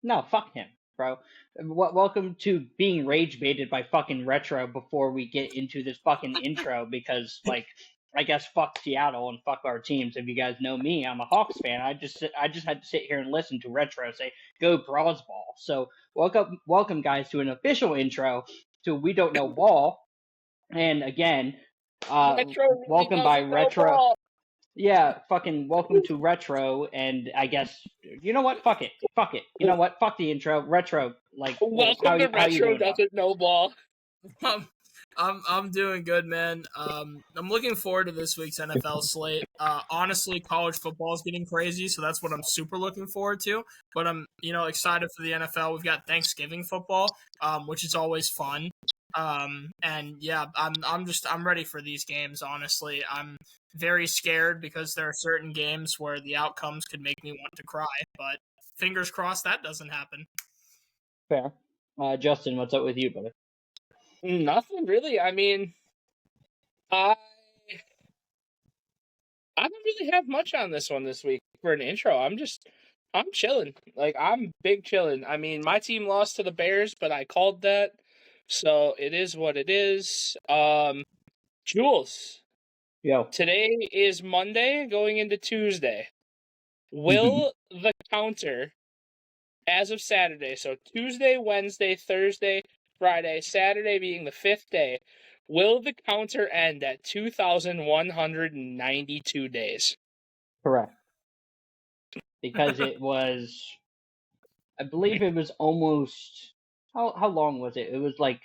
No, fuck him, bro. Welcome to being rage baited by fucking Retro before we get into this fucking intro because, like, I guess fuck Seattle and fuck our teams. If you guys know me, I'm a Hawks fan. I just had to sit here and listen to Retro say "Go Bras Ball." So welcome guys to an official intro to We Don't Know Ball, and again, Retro really welcome by doesn't know Retro. ball. Yeah, fucking welcome to Retro, and I guess you know what? Fuck it. You know what? Fuck the intro. Retro, like, Welcome to how you Retro doing, dog? doesn't know ball. I'm doing good, man. I'm looking forward to this week's NFL slate. Honestly, college football is getting crazy, so that's what I'm super looking forward to. But I'm, excited for the NFL. We've got Thanksgiving football, which is always fun. And yeah, I'm ready for these games. Honestly, I'm very scared because there are certain games where the outcomes could make me want to cry. But fingers crossed that doesn't happen. Fair. Justin, what's up with you, brother? Nothing really. I mean, I don't really have much on this one this week for an intro. I'm chilling. Like, I'm big chilling. I mean, my team lost to the Bears, but I called that, so it is what it is. Jules. Yo. Today is Monday going into Tuesday. Will the counter, as of Saturday, so Tuesday, Wednesday, Thursday, Friday, Saturday being the 5th day, will the counter end at 2,192 days? Correct. Because it was, I believe it was almost, how long was it? It was like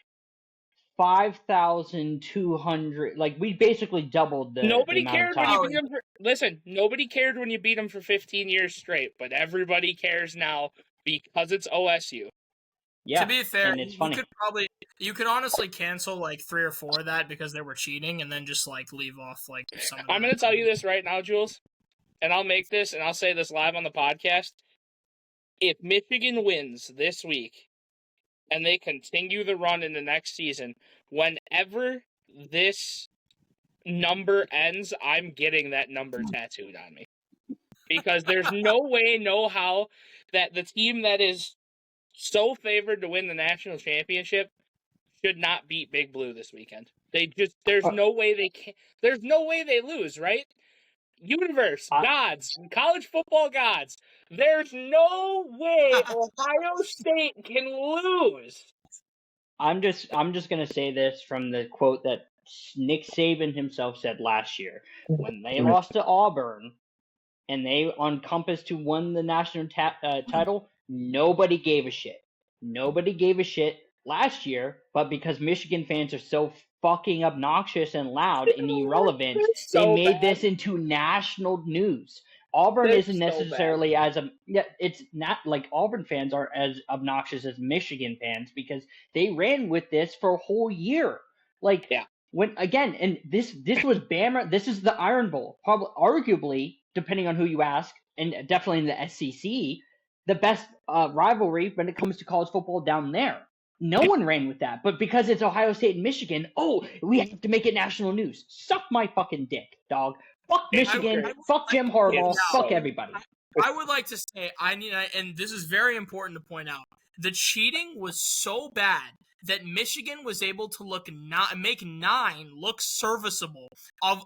5,200. Like, we basically doubled the Nobody amount cared of when time. you beat them. Listen, nobody cared when you beat them for 15 years straight, but everybody cares now because it's OSU. Yeah, to be fair, and it's funny. You could honestly cancel like 3 or 4 of that because they were cheating, and then just like leave off like some. I'm going to tell you this right now, Jules, and I'll make this and I'll say this live on the podcast. If Michigan wins this week and they continue the run in the next season, whenever this number ends, I'm getting that number tattooed on me. Because there's no way, no how that the team that is so favored to win the national championship should not beat Big Blue this weekend. There's no way they can. There's no way they lose, right? Universe, gods, college football gods. There's no way Ohio State can lose. I'm just gonna say this from the quote that Nick Saban himself said last year when they lost to Auburn and they on compass to win the national title. Nobody gave a shit. Nobody gave a shit last year, but because Michigan fans are so fucking obnoxious and loud and irrelevant, they made this into national news. Auburn isn't necessarily it's not like Auburn fans aren't as obnoxious as Michigan fans because they ran with this for a whole year. Like, when again, and this was Bama. This is the Iron Bowl, probably arguably, depending on who you ask, and definitely in the SEC, the best rivalry when it comes to college football down there. No one ran with that, but because it's Ohio State and Michigan, we have to make it national news. Suck my fucking dick, dog. Fuck Michigan. Fuck Jim Harbaugh. Fuck everybody. I would like to say, and this is very important to point out, the cheating was so bad that Michigan was able to make 9 look serviceable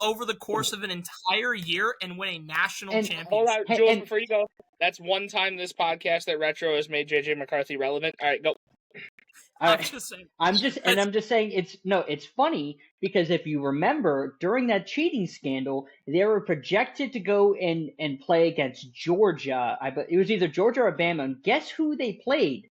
over the course of an entire year and win a national championship. Hold on, Jules, before you go. That's one time this podcast that Retro has made JJ McCarthy relevant. All right, go. I'm just saying it's funny because if you remember during that cheating scandal, they were projected to go and play against Georgia. It was either Georgia or Bama, and guess who they played?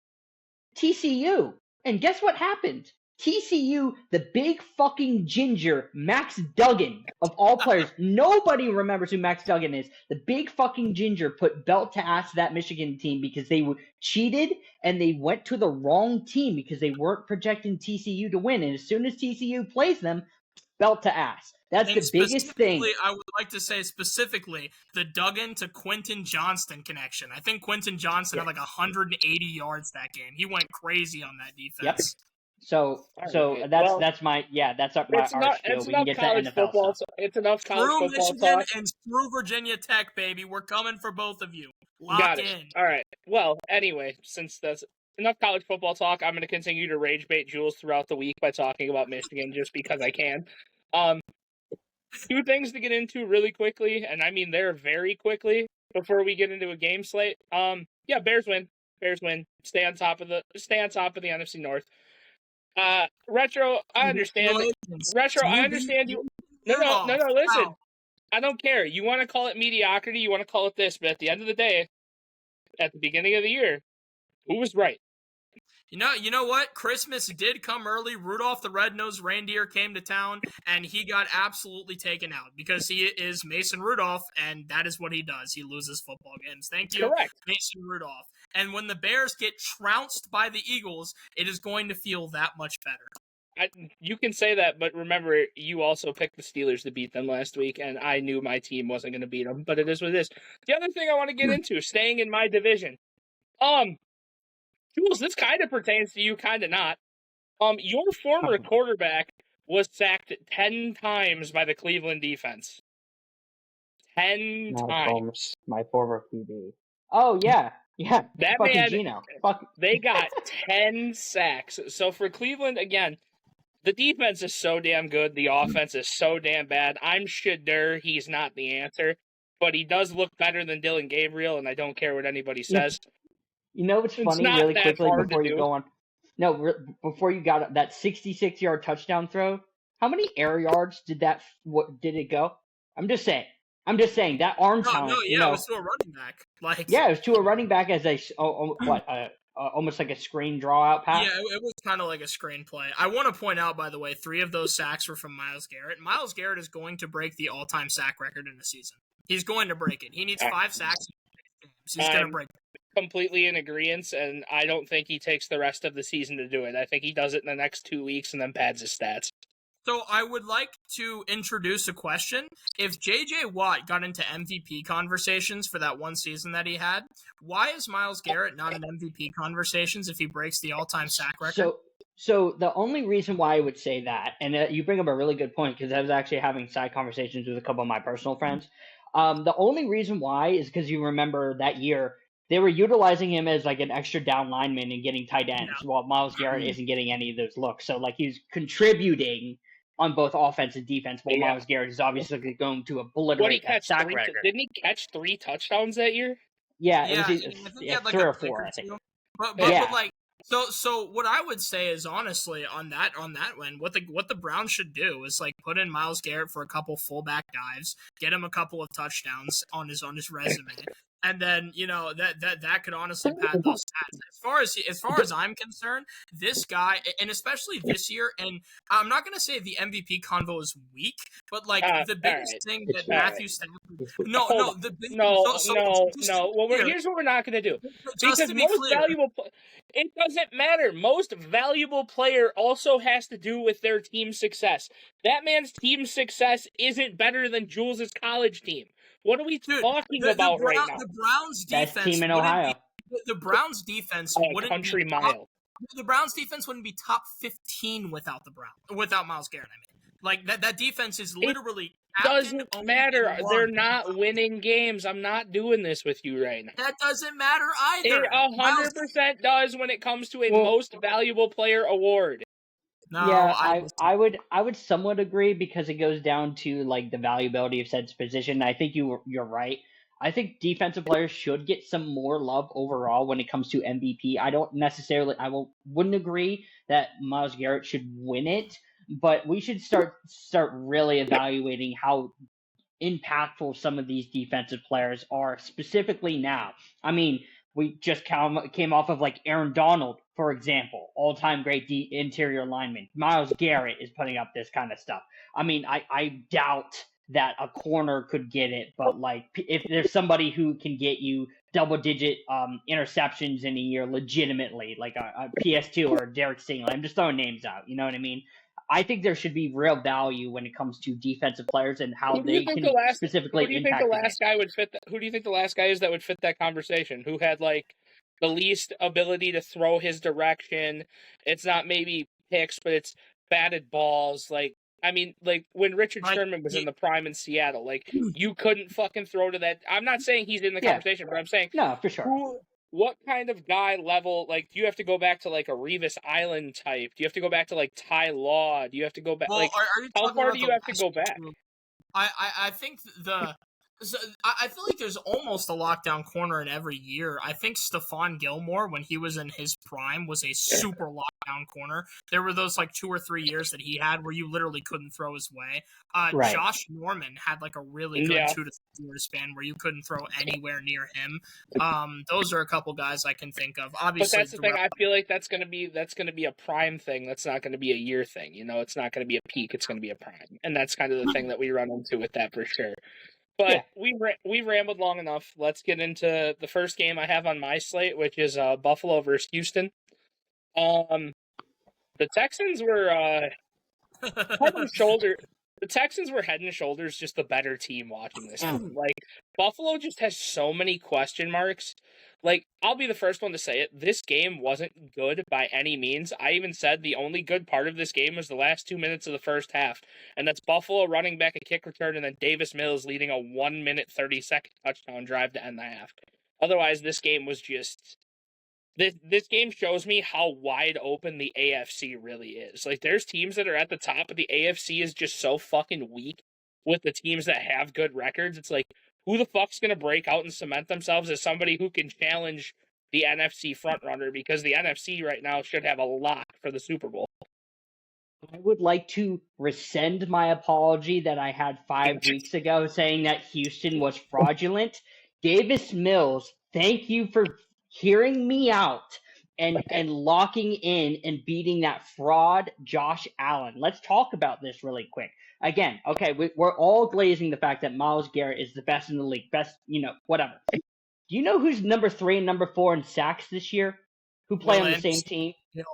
TCU. And guess what happened? TCU, the big fucking ginger, Max Duggan, of all players. Nobody remembers who Max Duggan is. The big fucking ginger put belt to ass to that Michigan team because they cheated and they went to the wrong team because they weren't projecting TCU to win. And as soon as TCU plays them, belt to ass. That's the biggest thing. I would like to say specifically the Duggan to Quentin Johnston connection. I think Quentin Johnston had like 180 yards that game. He went crazy on that defense. Yep. So Alright, that's well, that's my that's our spiel. It's We can enough get to college NFL football. stuff. It's enough college Screw football Michigan talk. and screw Virginia Tech, baby. We're coming for both of you. Lock Got it. in. All right. Well, anyway, since that's enough college football talk, I'm going to continue to rage bait Jules throughout the week by talking about Michigan just because I can. Two things to get into really quickly, and I mean they're very quickly before we get into a game slate. Yeah, Bears win. Bears win. Stay on top of the NFC North. Retro, I understand. Retro, I understand you. No. Listen, Wow. I don't care. You want to call it mediocrity, you want to call it this, but at the end of the day, at the beginning of the year, who was right? You know what? Christmas did come early. Rudolph the Red-Nosed Reindeer came to town, and he got absolutely taken out because he is Mason Rudolph, and that is what he does. He loses football games. Thank you, Correct. Mason Rudolph. And when the Bears get trounced by the Eagles, it is going to feel that much better. You can say that, but remember, you also picked the Steelers to beat them last week, and I knew my team wasn't going to beat them, but it is what it is. The other thing I want to get into, staying in my division, Jules, this kind of pertains to you, kind of not. Your former quarterback was sacked 10 times by the Cleveland defense. 10 times. My former QB. Oh, yeah. That fucking man, Gino. They got 10 sacks. So for Cleveland, again, the defense is so damn good. The offense is so damn bad. I'm sure he's not the answer, but he does look better than Dylan Gabriel, and I don't care what anybody says. You know what's funny, not really that quickly hard before to you do. go on? No, before you got that 66-yard touchdown throw, how many air yards did it go? I'm just saying that arm talent. It was to a running back. It was to a running back as almost like a screen draw out pass. Yeah, it was kind of like a screenplay. I want to point out, by the way, 3 of those sacks were from Myles Garrett. Myles Garrett is going to break the all-time sack record in a season. He's going to break it. He needs 5 sacks. He's going to break it. Completely in agreement, and I don't think he takes the rest of the season to do it. I think he does it in the next 2 weeks and then pads his stats. So I would like to introduce a question. If J.J. Watt got into MVP conversations for that one season that he had, why is Myles Garrett not in MVP conversations if he breaks the all-time sack record? So the only reason why I would say that, and you bring up a really good point because I was actually having side conversations with a couple of my personal friends. The only reason why is because you remember that year they were utilizing him as like an extra down lineman and getting tight ends while Myles Garrett isn't getting any of those looks. So like he's contributing on both offense and defense, while Myles Garrett is obviously going to obliterate that sack record. Didn't he catch 3 touchdowns that year? Yeah, I think he had like 3 or 4, I think. But like, so what I would say is honestly on that one, what the Browns should do is like put in Myles Garrett for a couple fullback dives, get him a couple of touchdowns on his resume. And then, that could honestly pad those stats. As far as I'm concerned, this guy, and especially this year, and I'm not going to say the MVP convo is weak, but like the biggest thing that Matthew Stafford. Well, here's what we're not going to do. Because most valuable, it doesn't matter. Most valuable player also has to do with their team success. That man's team success isn't better than Jules' college team. What are we talking about right now? The Browns defense. Best team in Ohio. The Browns defense wouldn't country be mile. The Browns defense wouldn't be top 15 without Myles Garrett. I mean, like that defense is literally. Doesn't matter. They're not winning games. I'm not doing this with you right now. That doesn't matter either. It 100% does when it comes to a most valuable player award. No, yeah, I would somewhat agree because it goes down to like the valuability of said position. I think you're right. I think defensive players should get some more love overall when it comes to MVP. Wouldn't agree that Myles Garrett should win it, but we should start really evaluating how impactful some of these defensive players are, specifically now. I mean, we just came off of like Aaron Donald, for example, all-time great interior lineman. Myles Garrett is putting up this kind of stuff. I mean, I doubt that a corner could get it, but like if there's somebody who can get you double-digit interceptions in a year legitimately, like a PS2 or Derek Stingley, I'm just throwing names out, you know what I mean? I think there should be real value when it comes to defensive players and how they can specifically impact. Who do you think the last guy would fit? Who do you think the last guy is that would fit that conversation? Who had like the least ability to throw his direction? It's not maybe picks, but it's batted balls. Like, I mean, like when Richard Sherman was in the prime in Seattle, like you couldn't fucking throw to that. I'm not saying he's in the conversation, but I'm saying no, for sure. What kind of guy level? Like, do you have to go back to like a Revis Island type? Do you have to go back to like Ty Law? Do you have to go back? Well, like, how far do you have to go back? I think I feel like there's almost a lockdown corner in every year. I think Stephon Gilmore, when he was in his prime, was a super lockdown corner. There were those like 2 or 3 years that he had where you literally couldn't throw his way. Right. Josh Norman had like a really good 2 to 3 year span where you couldn't throw anywhere near him. Those are a couple guys I can think of. Obviously, but that's the thing. I feel like that's gonna be a prime thing. That's not gonna be a year thing. You know, it's not gonna be a peak. It's gonna be a prime, and that's kind of the thing that we run into with that for sure. But we've rambled long enough. Let's get into the first game I have on my slate, which is Buffalo versus Houston. The Texans were head and shoulder. The Texans were head and shoulders just the better team watching this game. Like, Buffalo just has so many question marks. Like, I'll be the first one to say it. This game wasn't good by any means. I even said the only good part of this game was the last 2 minutes of the first half. And that's Buffalo running back a kick return and then Davis Mills leading a 1 minute 30-second touchdown drive to end the half. Otherwise, this game was just... This game shows me how wide open the AFC really is. Like, there's teams that are at the top, but the AFC is just so fucking weak with the teams that have good records. It's like, who the fuck's going to break out and cement themselves as somebody who can challenge the NFC frontrunner? Because the NFC right now should have a lock for the Super Bowl. I would like to rescind my apology that I had 5 weeks ago saying that Houston was fraudulent. Davis Mills, thank you for hearing me out and locking in and beating that fraud Josh Allen. Let's talk about this really quick. Again, okay, we're all glazing the fact that Myles Garrett is the best in the league, best, whatever. Do you know who's number 3 and number 4 in sacks this year? Who play on the same team?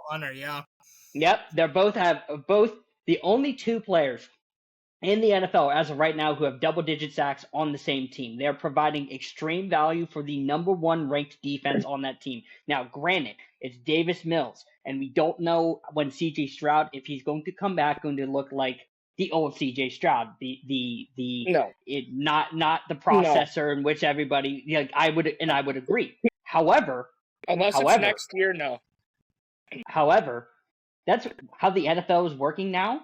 Hunter, yeah. Yep, they're both the only 2 players in the NFL as of right now who have double-digit sacks on the same team. They're providing extreme value for the number 1 ranked defense on that team. Now, granted, it's Davis Mills, and we don't know when C.J. Stroud, if he's going to come back, going to look like the old C.J. Stroud, not the processor in which everybody. I would agree. However, unless it's next year, no. However, that's how the NFL is working now.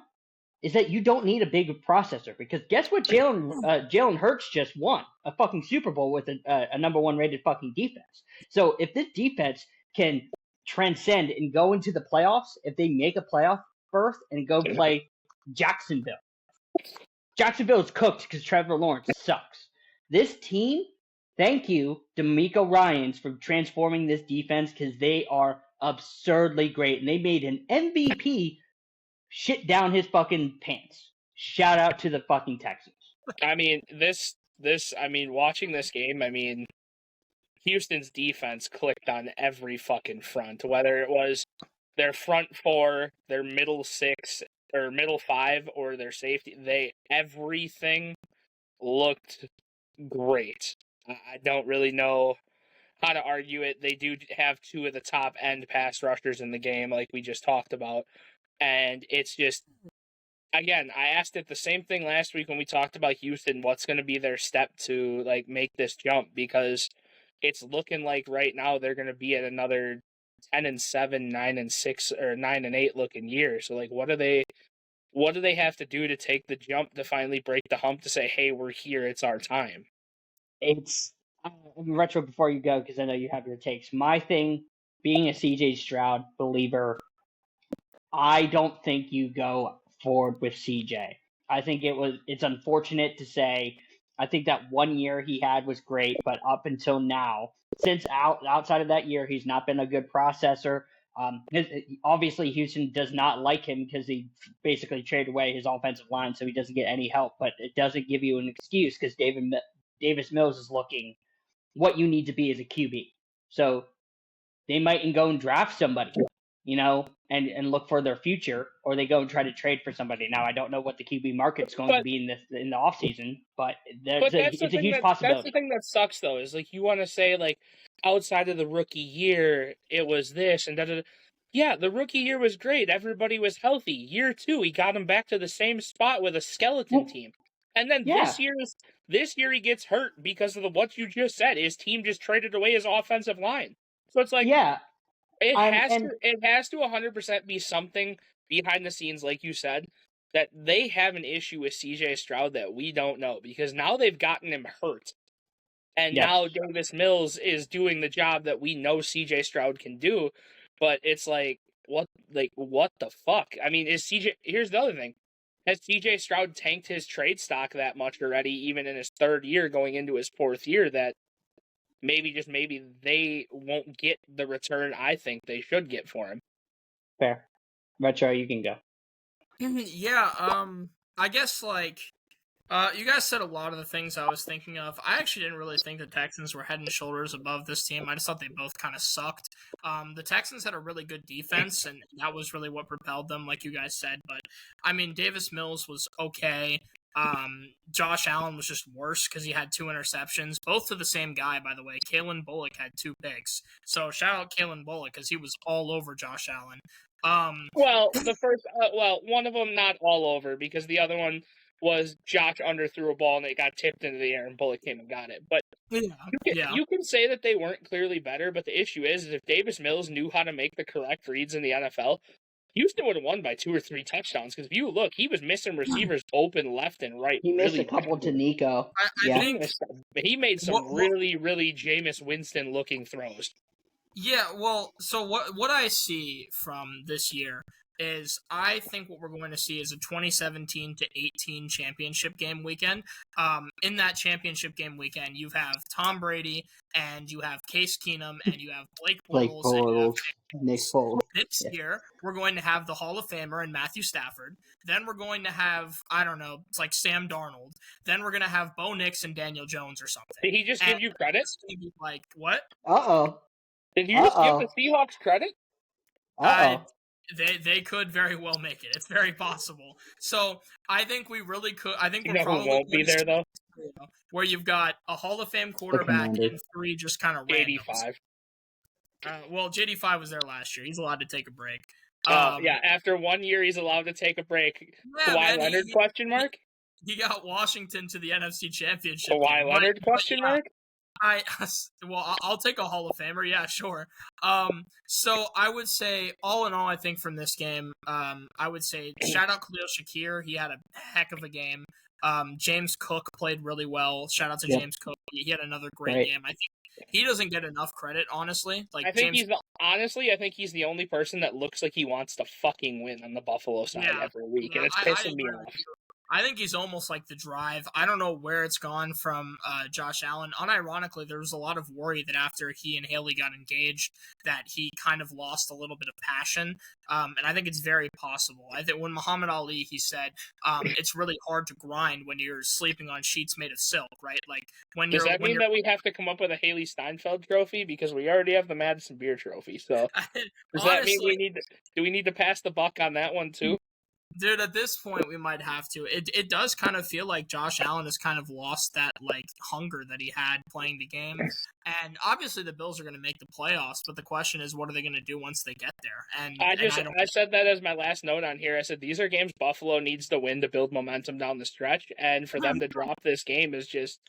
Is that you don't need a big processor, because guess what Jalen Hurts just won? A fucking Super Bowl with a number 1 rated fucking defense. So if this defense can transcend and go into the playoffs, if they make a playoff berth and go play Jacksonville is cooked because Trevor Lawrence sucks. This team, thank you, D'Amico Ryans, for transforming this defense, because they are absurdly great. And they made an MVP shit down his fucking pants. Shout out to the fucking Texans. I mean, watching this game, Houston's defense clicked on every fucking front, whether it was their front 4, their middle 6, or middle 5, or their safety. Everything looked great. I don't really know how to argue it. They do have 2 of the top end pass rushers in the game, like we just talked about. And it's just, again, I asked it the same thing last week when we talked about Houston. What's going to be their step to make this jump? Because it's looking like right now they're going to be at another 10-7, 9-6, or 9-8 looking year. So what do they have to do to take the jump to finally break the hump to say, hey, we're here, it's our time? It's retro before you go, because I know you have your takes. My thing, being a CJ Stroud believer, I don't think you go forward with CJ. I think it's unfortunate to say. I think that 1 year he had was great, but up until now, since outside of that year, he's not been a good processor. Obviously, Houston does not like him because he basically traded away his offensive line, so he doesn't get any help. But it doesn't give you an excuse, because Davis Mills is looking what you need to be as a QB. So they might go and draft somebody, and look for their future, or they go and try to trade for somebody. Now, I don't know what the QB market's going to be in the offseason, but it's a huge possibility. That's the thing that sucks, though, is you want to say, outside of the rookie year, it was this and da-da-da. Yeah, the rookie year was great. Everybody was healthy. Year 2, he got him back to the same spot with a skeleton team. And then this year he gets hurt because of what you just said. His team just traded away his offensive line. So it's like it has to 100% be something behind the scenes, like you said, that they have an issue with CJ Stroud that we don't know, because now they've gotten him hurt. And now Davis Mills is doing the job that we know CJ Stroud can do, but it's like what the fuck? I mean, here's the other thing. Has CJ Stroud tanked his trade stock that much already, even in his 3rd year going into his 4th year, that maybe they won't get the return I think they should get for him? Fair. Retro, you can go. Yeah, I guess, you guys said a lot of the things I was thinking of. I actually didn't really think the Texans were head and shoulders above this team. I just thought they both kind of sucked. The Texans had a really good defense, and that was really what propelled them, like you guys said. But, I mean, Davis Mills was okay. Josh Allen was just worse because he had 2 interceptions, both to the same guy, by the way. Kalen Bullock had 2 picks. So shout out Kalen Bullock because he was all over Josh Allen. Well, one of them not all over, because the other one was Josh underthrew a ball and it got tipped into the air and Bullock came and got it. But you can say that they weren't clearly better, but the issue is if Davis Mills knew how to make the correct reads in the NFL, Houston would have won by 2 or 3 touchdowns, because if you look, he was missing receivers open left and right. He missed a couple to Nico. I think he made some really, really Jameis Winston-looking throws. Yeah, well, so what I see from this year is I think what we're going to see is a 2017-18 championship game weekend. In that championship game weekend, you have Tom Brady, and you have Case Keenum, and you have Blake Bortles, Nick Foles. This year, we're going to have the Hall of Famer and Matthew Stafford. Then we're going to have, I don't know, it's like Sam Darnold. Then we're going to have Bo Nix and Daniel Jones or something. Did he just give you credit? Like, what? Uh-oh. Did you just give the Seahawks credit? They could very well make it. It's very possible. So I think we really could. I think we're probably won't be there though. Where you've got a Hall of Fame quarterback and 3 just kind of randoms. JD5. Well, JD5 was there last year. He's allowed to take a break. Yeah, after 1 year, he's allowed to take a break. Kawhi Leonard? Question mark. He got Washington to the NFC Championship. Kawhi Leonard? Question mark. I'll take a Hall of Famer. Yeah, sure. So I would say, all in all, I think from this game, I would say shout out Khalil Shakir. He had a heck of a game. James Cook played really well. Shout out to James Cook. He had another great game. I think he doesn't get enough credit, honestly. I think he's the only person that looks like he wants to fucking win on the Buffalo side every week, and it's pissing me off. I think he's almost like the drive. I don't know where it's gone from Josh Allen. Unironically, there was a lot of worry that after he and Haley got engaged, that he kind of lost a little bit of passion. And I think it's very possible. I think when Muhammad Ali, he said, it's really hard to grind when you're sleeping on sheets made of silk, right? Like when Does that mean that we have to come up with a Haley Steinfeld trophy, because we already have the Madison Beer trophy? So does that mean do we need to pass the buck on that one too? Dude, at this point, we might have to. It does kind of feel like Josh Allen has kind of lost that, hunger that he had playing the game. And obviously the Bills are going to make the playoffs, but the question is, what are they going to do once they get there? And I said that as my last note on here. I said, these are games Buffalo needs to win to build momentum down the stretch. And for them to drop this game is just...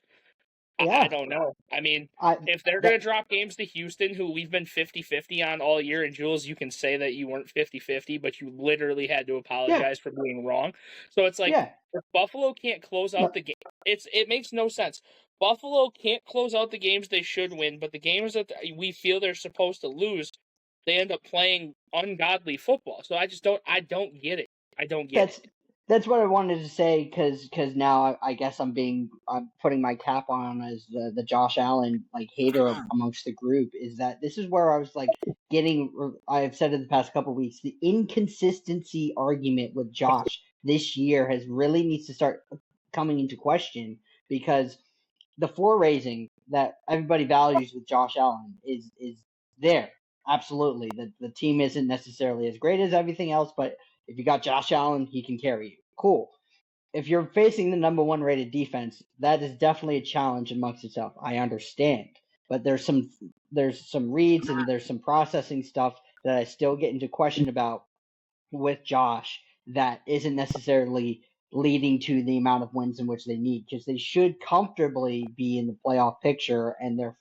I don't know. I mean, if they're going to drop games to Houston, who we've been 50-50 on all year, and Jules, you can say that you weren't 50-50, but you literally had to apologize for being wrong. So it's like, if Buffalo can't close out the game, it makes no sense. Buffalo can't close out the games they should win, but the games that we feel they're supposed to lose, they end up playing ungodly football. So I don't get it. I don't get it. That's what I wanted to say, because now I guess I'm putting my cap on as the Josh Allen hater amongst the group. Is that this is where I was I've said it the past couple of weeks, the inconsistency argument with Josh this year really needs to start coming into question, because the floor raising that everybody values with Josh Allen is there. Absolutely, the team isn't necessarily as great as everything else, but if you got Josh Allen, he can carry you. Cool. If you're facing the number 1 rated defense, that is definitely a challenge amongst itself. I understand. but there's some reads and there's some processing stuff that I still get into question about with Josh that isn't necessarily leading to the amount of wins in which they need, because they should comfortably be in the playoff picture and they're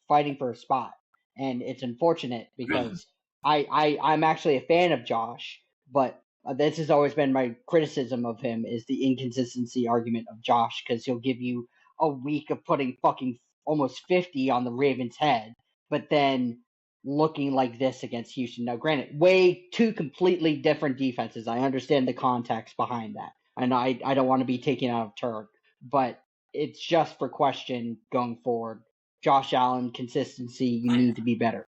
fighting for a spot. And it's unfortunate because I'm actually a fan of Josh, but this has always been my criticism of him is the inconsistency argument of Josh, because he'll give you a week of putting fucking almost 50 on the Ravens' head, but then looking like this against Houston. Now, granted, way two completely different defenses. I understand the context behind that, and I don't want to be taken out of turn, but it's just for question going forward. Josh Allen, consistency, you need to be better.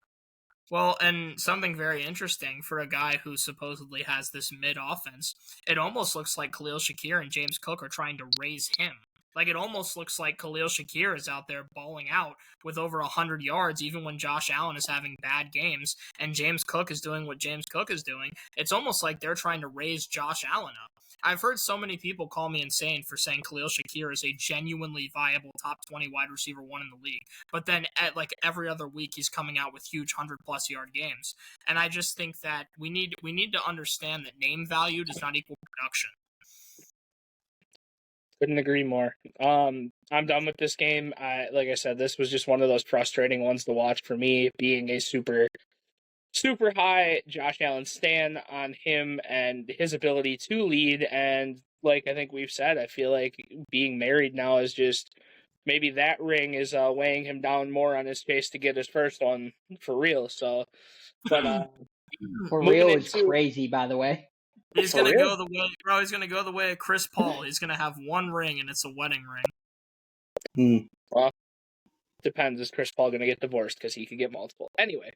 Well, and something very interesting for a guy who supposedly has this mid offense, it almost looks like Khalil Shakir and James Cook are trying to raise him. Like, it almost looks like Khalil Shakir is out there balling out with over 100 yards, even when Josh Allen is having bad games, and James Cook is doing what James Cook is doing. It's almost like they're trying to raise Josh Allen up. I've heard so many people call me insane for saying Khalil Shakir is a genuinely viable top 20 wide receiver one in the league. But then at like every other week, he's coming out with huge 100+ yard games. And I just think that we need to understand that name value does not equal production. Couldn't agree more. I'm done with this game. Like I said, this was just one of those frustrating ones to watch for me, being a super high Josh Allen stan on him and his ability to lead. And like I think we've said, I feel like being married now is just maybe that ring is weighing him down more on his case to get his first one for real. So, but for real is crazy, by the way. He's gonna go the way, bro. He's gonna go the way of Chris Paul. He's gonna have one ring, and it's a wedding ring. Well, depends. Is Chris Paul gonna get divorced? Because he could get multiple. Anyway,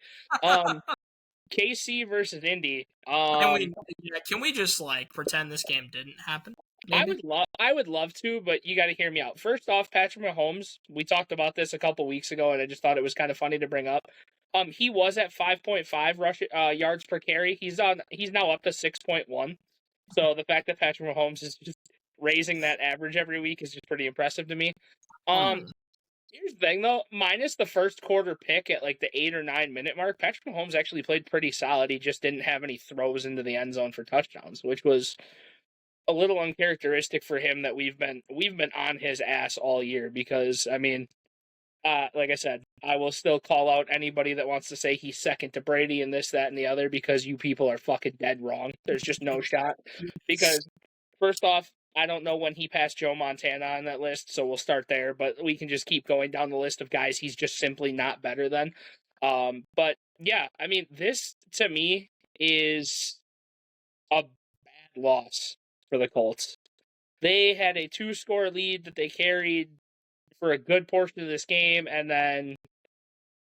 KC versus Indy. Can we just like pretend this game didn't happen? Maybe? I would love to, but you got to hear me out. First off, Patrick Mahomes. We talked about this a couple weeks ago, and I just thought it was kind of funny to bring up. He was at 5.5 yards per carry. He's now up to 6.1. So the fact that Patrick Mahomes is just raising that average every week is just pretty impressive to me. Here's the thing, though. Minus the first quarter pick at like the 8 or 9 minute mark, Patrick Mahomes actually played pretty solid. He just didn't have any throws into the end zone for touchdowns, which was a little uncharacteristic for him. That we've been on his ass all year because, I mean, like I said, I will still call out anybody that wants to say he's second to Brady and this, that, and the other because you people are fucking dead wrong. There's just no shot. Because, first off, I don't know when he passed Joe Montana on that list, so we'll start there. But we can just keep going down the list of guys he's just simply not better than. But, yeah, I mean, this, to me, is a bad loss for the Colts. They had a 2-score lead that they carried for a good portion of this game, and then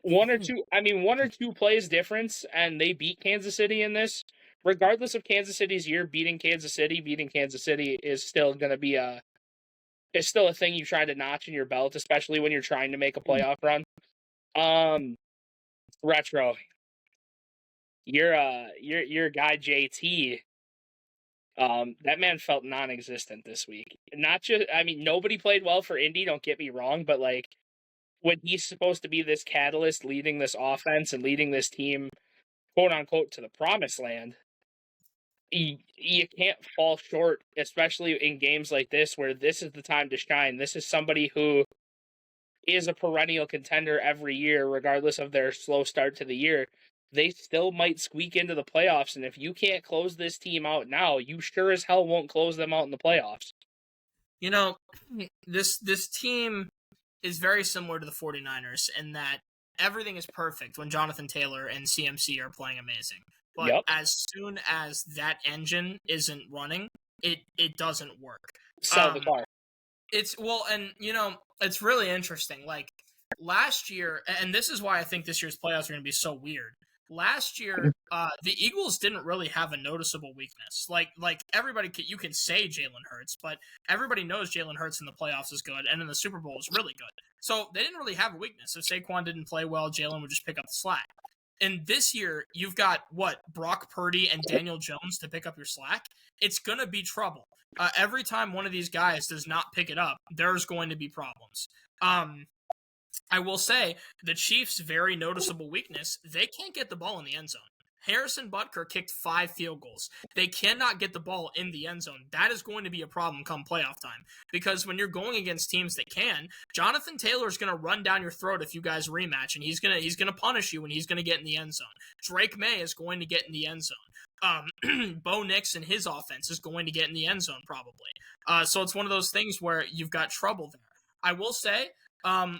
one or two plays difference, and they beat Kansas City in this. Regardless of Kansas City's year, beating Kansas City is still going to be a thing you try to notch in your belt, especially when you're trying to make a playoff run. Retro, your guy JT. That man felt non-existent this week. Nobody played well for Indy, don't get me wrong, but like when he's supposed to be this catalyst leading this offense and leading this team, quote unquote, to the promised land, you can't fall short, especially in games like this where this is the time to shine. This is somebody who is a perennial contender every year, regardless of their slow start to the year. They still might squeak into the playoffs, and if you can't close this team out now, you sure as hell won't close them out in the playoffs. You know, this team is very similar to the 49ers in that everything is perfect when Jonathan Taylor and CMC are playing amazing. But as soon as that engine isn't running, it doesn't work. Sell the car. It's really interesting. Like last year, and this is why I think this year's playoffs are going to be so weird. Last year, the Eagles didn't really have a noticeable weakness. Like everybody, you can say Jalen Hurts, but everybody knows Jalen Hurts in the playoffs is good, and in the Super Bowl is really good. So they didn't really have a weakness. If Saquon didn't play well, Jalen would just pick up the slack. And this year, you've got Brock Purdy and Daniel Jones to pick up your slack. It's gonna be trouble. Every time one of these guys does not pick it up, there's going to be problems. I will say the Chiefs' very noticeable weakness, they can't get the ball in the end zone. Harrison Butker kicked 5 field goals. They cannot get the ball in the end zone. That is going to be a problem come playoff time. Because when you're going against teams that can, Jonathan Taylor is going to run down your throat if you guys rematch, and he's gonna punish you, and he's going to get in the end zone. Drake May is going to get in the end zone. Bo Nix and his offense is going to get in the end zone probably. So it's one of those things where you've got trouble there. I will say,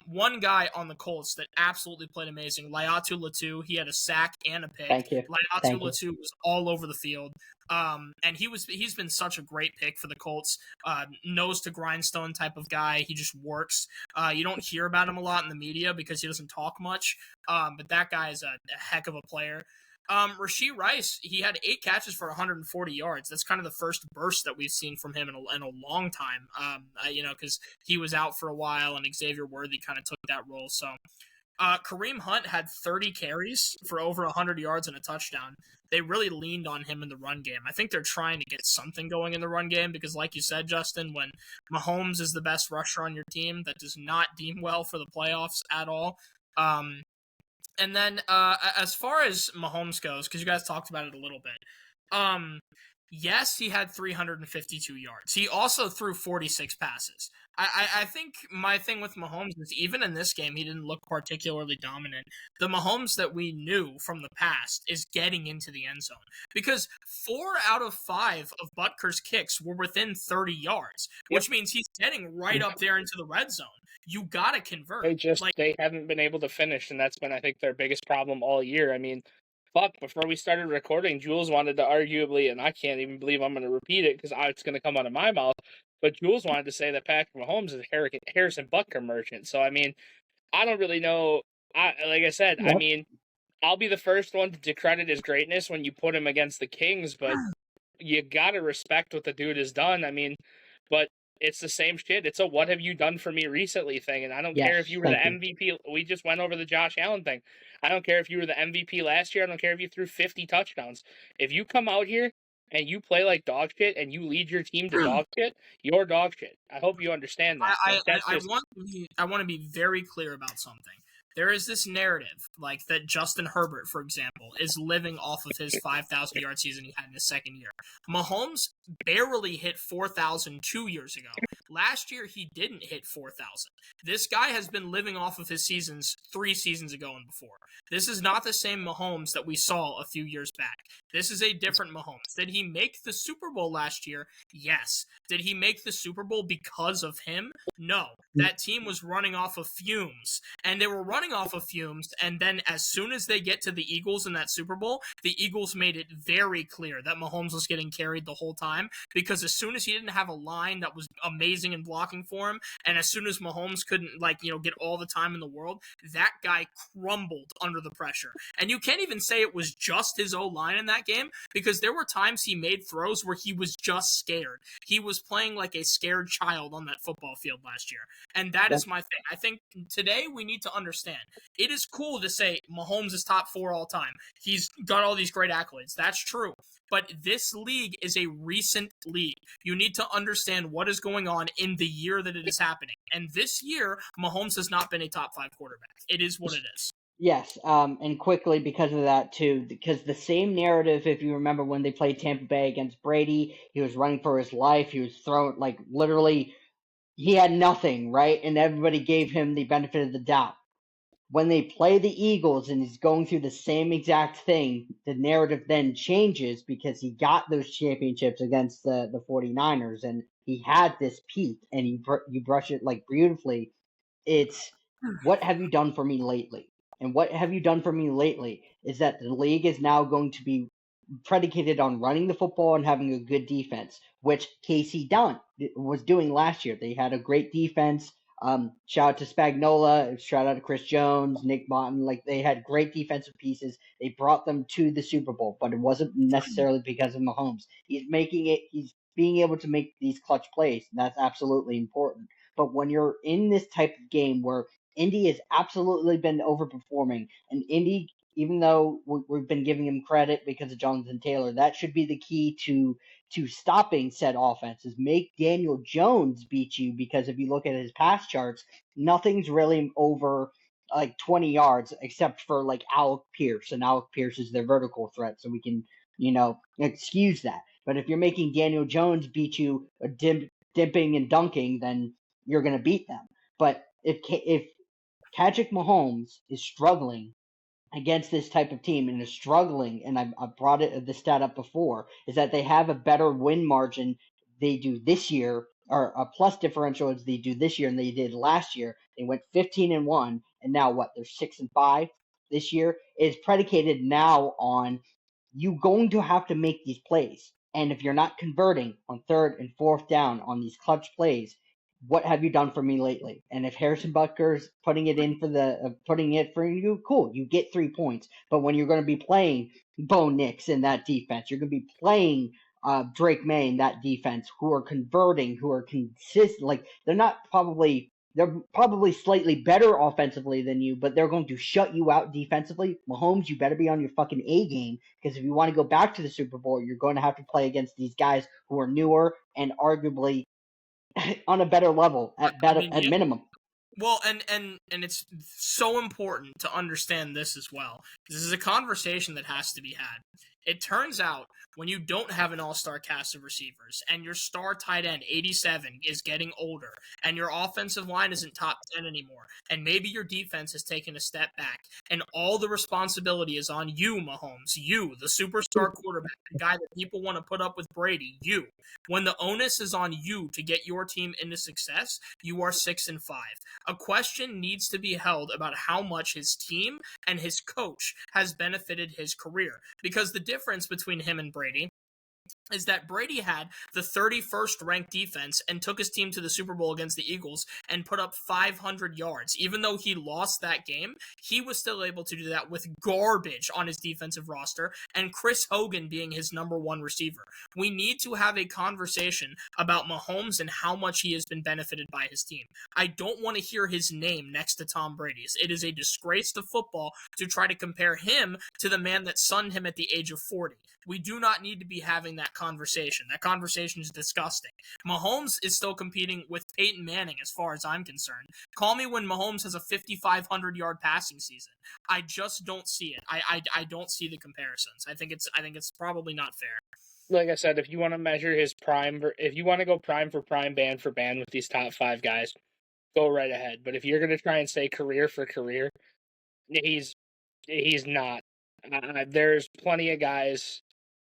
one guy on the Colts that absolutely played amazing, Laiatu Latu. He had a sack and a pick. Thank you. Laiatu Latu was all over the field. And he's been such a great pick for the Colts. Nose to grindstone type of guy. He just works. You don't hear about him a lot in the media because he doesn't talk much. But that guy is a heck of a player. Rashee Rice, he had 8 catches for 140 yards. That's kind of the first burst that we've seen from him in a long time. Because he was out for a while and Xavier Worthy kind of took that role. So, Kareem Hunt had 30 carries for over 100 yards and a touchdown. They really leaned on him in the run game. I think they're trying to get something going in the run game because, like you said, Justin, when Mahomes is the best rusher on your team, that does not deem well for the playoffs at all. And then as far as Mahomes goes, because you guys talked about it a little bit, yes, he had 352 yards. He also threw 46 passes. I think my thing with Mahomes is even in this game, he didn't look particularly dominant. The Mahomes that we knew from the past is getting into the end zone because 4 out of 5 of Butker's kicks were within 30 yards, which means he's getting right up there into the red zone. You gotta convert. They haven't been able to finish, and that's been, I think, their biggest problem all year. I mean, before we started recording, Jules wanted to arguably, and I can't even believe I'm going to repeat it because it's going to come out of my mouth, but Jules wanted to say that Patrick Mahomes is Harrison Butker merchant. So, I mean, I don't really know. Like I said, I mean, I'll be the first one to discredit his greatness when you put him against the Kings, but you got to respect what the dude has done. I mean, but it's the same shit. It's a what have you done for me recently thing. And I don't care if you were the MVP. We just went over the Josh Allen thing. I don't care if you were the MVP last year. I don't care if you threw 50 touchdowns. If you come out here and you play like dog shit and you lead your team to dog shit, you're dog shit. I hope you understand that. I want to be very clear about something. There is this narrative, like that Justin Herbert, for example, is living off of his 5,000-yard season he had in his second year. Mahomes barely hit 4,000 2 years ago. Last year, he didn't hit 4,000. This guy has been living off of his seasons 3 seasons ago and before. This is not the same Mahomes that we saw a few years back. This is a different Mahomes. Did he make the Super Bowl last year? Yes. Did he make the Super Bowl because of him? No. That team was running off of fumes. And they were running off of fumes, and then as soon as they get to the Eagles in that Super Bowl, the Eagles made it very clear that Mahomes was getting carried the whole time, because as soon as he didn't have a line that was amazing in blocking for him, and as soon as Mahomes couldn't, get all the time in the world, that guy crumbled under the pressure. And you can't even say it was just his O-line in that game, because there were times he made throws where he was just scared. He was playing like a scared child on that football field last year. And that is my thing. I think today we need to understand. It is cool to say Mahomes is top 4 all time. He's got all these great accolades. That's true. But this league is a recent league. You need to understand what is going on in the year that it is happening. And this year, Mahomes has not been a top 5 quarterback. It is what it is. Yes, and quickly because of that too, because the same narrative, if you remember when they played Tampa Bay against Brady, he was running for his life, he was throwing, literally, he had nothing, right? And everybody gave him the benefit of the doubt. When they play the Eagles and he's going through the same exact thing, the narrative then changes because he got those championships against the 49ers and he had this peak and you brush it beautifully. It's, what have you done for me lately? And what have you done for me lately is that the league is now going to be predicated on running the football and having a good defense, which KC Dunn was doing last year. They had a great defense. Shout out to Spagnuolo, shout out to Chris Jones, Nick Martin. They had great defensive pieces. They brought them to the Super Bowl, but it wasn't necessarily because of Mahomes. He's being able to make these clutch plays, and that's absolutely important. But when you're in this type of game where Indy has absolutely been overperforming, and Indy, even though we've been giving him credit because of Jonathan Taylor, that should be the key to stopping said offenses. Make Daniel Jones beat you, because if you look at his pass charts, nothing's really over like 20 yards, except for like Alec Pierce, and Alec Pierce is their vertical threat, so we can excuse that. But if you're making Daniel Jones beat you dipping and dunking, then you're gonna beat them. But if Patrick Mahomes is struggling against this type of team and is struggling, and I've brought the stat up before, is that they have a better win margin they do this year, or a plus differential as they do this year than they did last year. They went 15-1, and now what? They're 6-5 this year. Is predicated now on you going to have to make these plays, and if you're not converting on third and fourth down on these clutch plays, what have you done for me lately? And if Harrison Butker's putting it for you, cool, you get 3 points. But when you're going to be playing Bo Nix in that defense, you're going to be playing Drake May in that defense, who are converting, who are consistent. Like they're probably slightly better offensively than you, but they're going to shut you out defensively. Mahomes, you better be on your fucking A game, because if you want to go back to the Super Bowl, you're going to have to play against these guys who are newer and arguably on a better level at minimum. Well, and it's so important to understand this as well. This is a conversation that has to be had. It turns out when you don't have an all-star cast of receivers and your star tight end, 87, is getting older and your offensive line isn't top 10 anymore, and maybe your defense has taken a step back, and all the responsibility is on you, Mahomes, you, the superstar quarterback, the guy that people want to put up with Brady, you. When the onus is on you to get your team into success, you are 6-5. A question needs to be held about how much his team and his coach has benefited his career, because the difference between him and Brady is that Brady had the 31st ranked defense and took his team to the Super Bowl against the Eagles and put up 500 yards. Even though he lost that game, he was still able to do that with garbage on his defensive roster and Chris Hogan being his number one receiver. We need to have a conversation about Mahomes and how much he has been benefited by his team. I don't want to hear his name next to Tom Brady's. It is a disgrace to football to try to compare him to the man that sunned him at the age of 40. We do not need to be having that conversation. That conversation is disgusting. Mahomes is still competing with Peyton Manning as far as I'm concerned. Call me when Mahomes has a 5,500-yard passing season. I just don't see it. I don't see the comparisons. I think it's probably not fair. Like I said, if you want to measure his prime, if you want to go prime for prime, band for band with these top 5 guys, go right ahead. But if you're going to try and say career for career, he's not. There's plenty of guys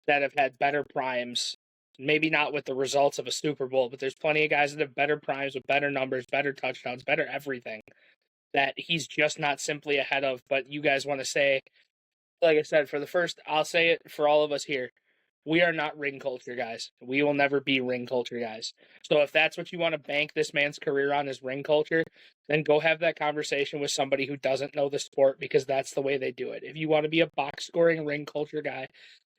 that have had better primes, maybe not with the results of a Super Bowl, but there's plenty of guys that have better primes with better numbers, better touchdowns, better everything, that he's just not simply ahead of. But you guys want to say, like I said, I'll say it for all of us here, we are not ring culture guys. We will never be ring culture guys. So if that's what you want to bank this man's career on, is ring culture, then go have that conversation with somebody who doesn't know the sport, because that's the way they do it. If you want to be a box scoring ring culture guy,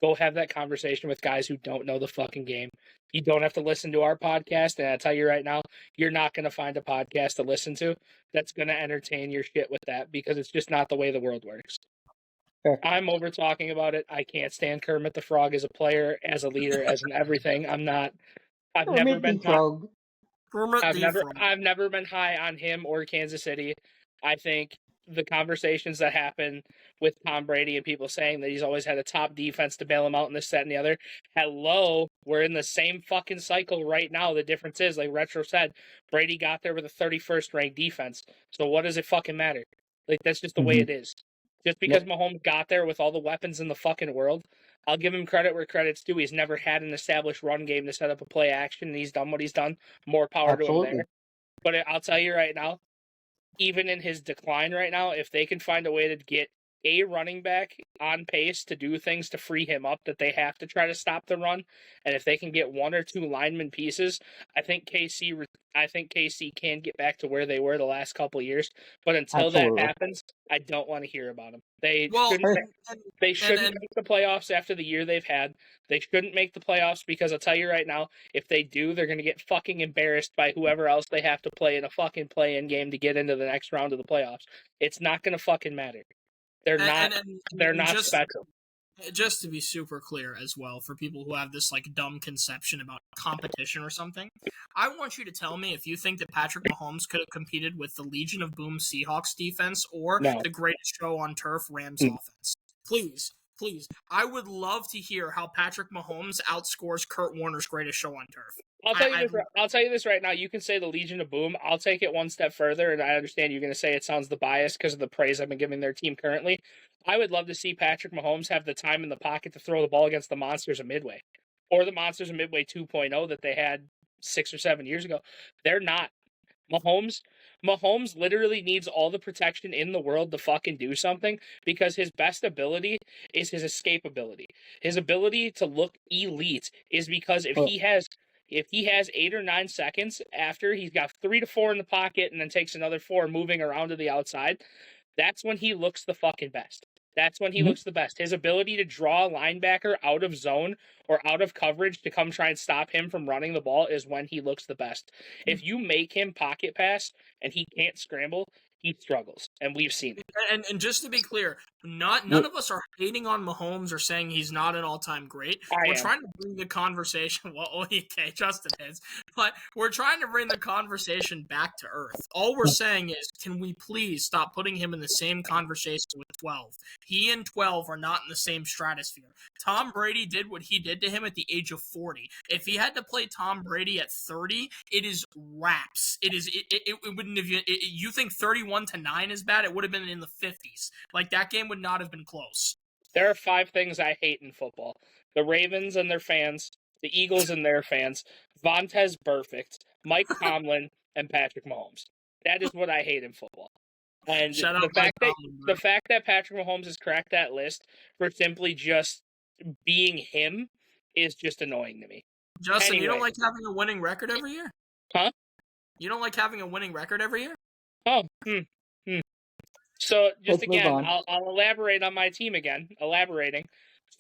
go have that conversation with guys who don't know the fucking game. You don't have to listen to our podcast, and I tell you right now, you're not going to find a podcast to listen to that's going to entertain your shit with that, because it's just not the way the world works. Fair. I'm over talking about it. I can't stand Kermit the Frog as a player, as a leader, as an everything. I've never been high on him or Kansas City. I think the conversations that happen with Tom Brady and people saying that he's always had a top defense to bail him out and this, that, and the other. Hello, we're in the same fucking cycle right now. The difference is, like Retro said, Brady got there with a 31st ranked defense. So what does it fucking matter? Like, that's just the way it is. Just because Mahomes got there with all the weapons in the fucking world, I'll give him credit where credit's due. He's never had an established run game to set up a play action, and he's done what he's done. More power to him there. But I'll tell you right now, even in his decline right now, if they can find a way to get a running back on pace to do things to free him up that they have to try to stop the run, and if they can get 1 or 2 lineman pieces, I think KC can get back to where they were the last couple of years. But until that happens, I don't want to hear about them. They shouldn't make the playoffs after the year they've had. They shouldn't make the playoffs, because I'll tell you right now, if they do, they're going to get fucking embarrassed by whoever else they have to play in a fucking play-in game to get into the next round of the playoffs. It's not going to fucking matter. They're not special. Just to be super clear as well, for people who have this like dumb conception about competition or something, I want you to tell me if you think that Patrick Mahomes could have competed with the Legion of Boom Seahawks defense or No. the greatest show on turf Rams offense. Please, please. I would love to hear how Patrick Mahomes outscores Kurt Warner's greatest show on turf. I'll tell you this right now. You can say the Legion of Boom. I'll take it one step further, and I understand you're going to say it sounds the bias because of the praise I've been giving their team currently. I would love to see Patrick Mahomes have the time in the pocket to throw the ball against the Monsters of Midway, or the Monsters of Midway 2.0 that they had 6 or 7 years ago. They're not. Mahomes literally needs all the protection in the world to fucking do something because his best ability is his escape ability. His ability to look elite is because if he has 8 or 9 seconds after he's got 3 to 4 in the pocket and then takes another 4 moving around to the outside, that's when he looks the fucking best. That's when he looks the best. His ability to draw a linebacker out of zone or out of coverage to come try and stop him from running the ball is when he looks the best. If you make him pocket pass and he can't scramble, he struggles, and we've seen it. And just to be clear, none of us are hating on Mahomes or saying he's not an all-time great. We're trying to bring the conversation. Well, okay, Justin is, but we're trying to bring the conversation back to earth. All we're saying is, can we please stop putting him in the same conversation with 12? He and 12 are not in the same stratosphere. Tom Brady did what he did to him at the age of 40. If he had to play Tom Brady at 30, it is raps. It wouldn't have. You think 31-9 is bad? It would have been in the 50s. Like, that game would not have been close. There are 5 things I hate in football: the Ravens and their fans, the Eagles and their fans, Vontez Burfict, Mike Tomlin, and Patrick Mahomes. That is what I hate in football. And the fact that Patrick Mahomes has cracked that list for simply just being him is just annoying to me. Justin, anyway. You don't like having a winning record every year? Huh? You don't like having a winning record every year? Oh, So, just again, I'll elaborate on my team again. Elaborating.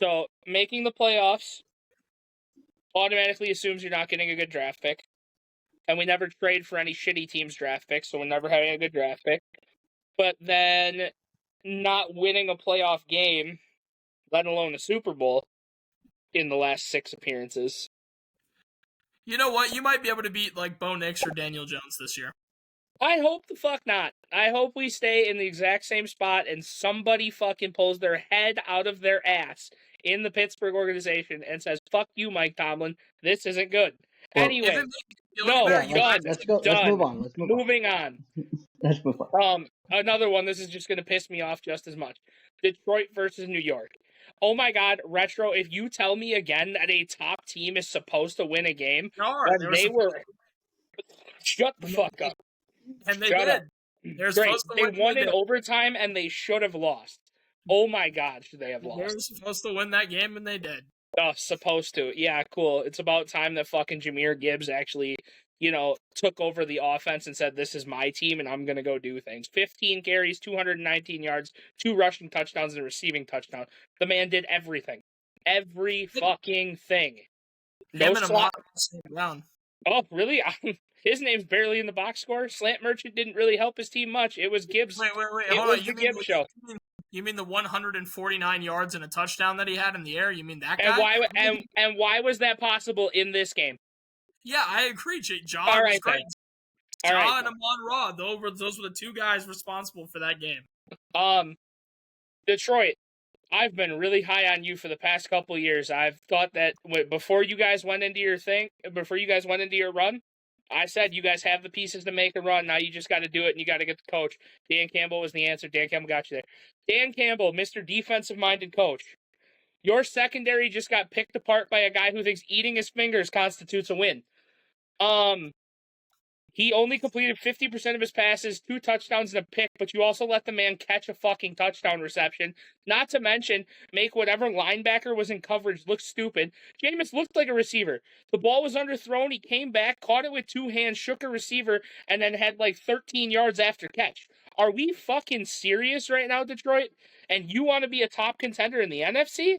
So, making the playoffs automatically assumes you're not getting a good draft pick. And we never trade for any shitty team's draft picks, so we're never having a good draft pick. But then not winning a playoff game, let alone a Super Bowl, in the last 6 appearances. You know what? You might be able to beat, like, Bo Nix or Daniel Jones this year. I hope the fuck not. I hope we stay in the exact same spot and somebody fucking pulls their head out of their ass in the Pittsburgh organization and says, fuck you, Mike Tomlin. This isn't good. Well, anyway, done. Let's go. Let's move on. Moving on. Let's move on. Another one. This is just going to piss me off just as much. Detroit versus New York. Oh my God, Retro, if you tell me again that a top team is supposed to win a game, shut the fuck up. And they did. They won in overtime, and they should have lost. Oh my God, should they have lost? They were supposed to win that game, and they did. Oh, supposed to. Yeah, cool. It's about time that fucking Jahmyr Gibbs actually, took over the offense and said, this is my team, and I'm going to go do things. 15 carries, 219 yards, 2 rushing touchdowns, and a receiving touchdown. The man did everything. Every fucking thing. No slot. Oh, really? His name's barely in the box score. Slant Merchant didn't really help his team much. It was Gibbs. Wait. It was the Gibbs show. You mean the 149 yards and a touchdown that he had in the air? You mean that guy? And why was that possible in this game? Yeah, I agree. John was great. John and Amon Ra, those were the 2 guys responsible for that game. Detroit, I've been really high on you for the past couple of years. I've thought that before you guys went into your run, I said you guys have the pieces to make a run. Now you just got to do it, and you got to get the coach. Dan Campbell was the answer. Dan Campbell got you there. Dan Campbell, Mr. Defensive-minded coach. Your secondary just got picked apart by a guy who thinks eating his fingers constitutes a win. He only completed 50% of his passes, 2 touchdowns and a pick, but you also let the man catch a fucking touchdown reception. Not to mention, make whatever linebacker was in coverage look stupid. Jameis looked like a receiver. The ball was underthrown. He came back, caught it with 2 hands, shook a receiver, and then had like 13 yards after catch. Are we fucking serious right now, Detroit? And you want to be a top contender in the NFC?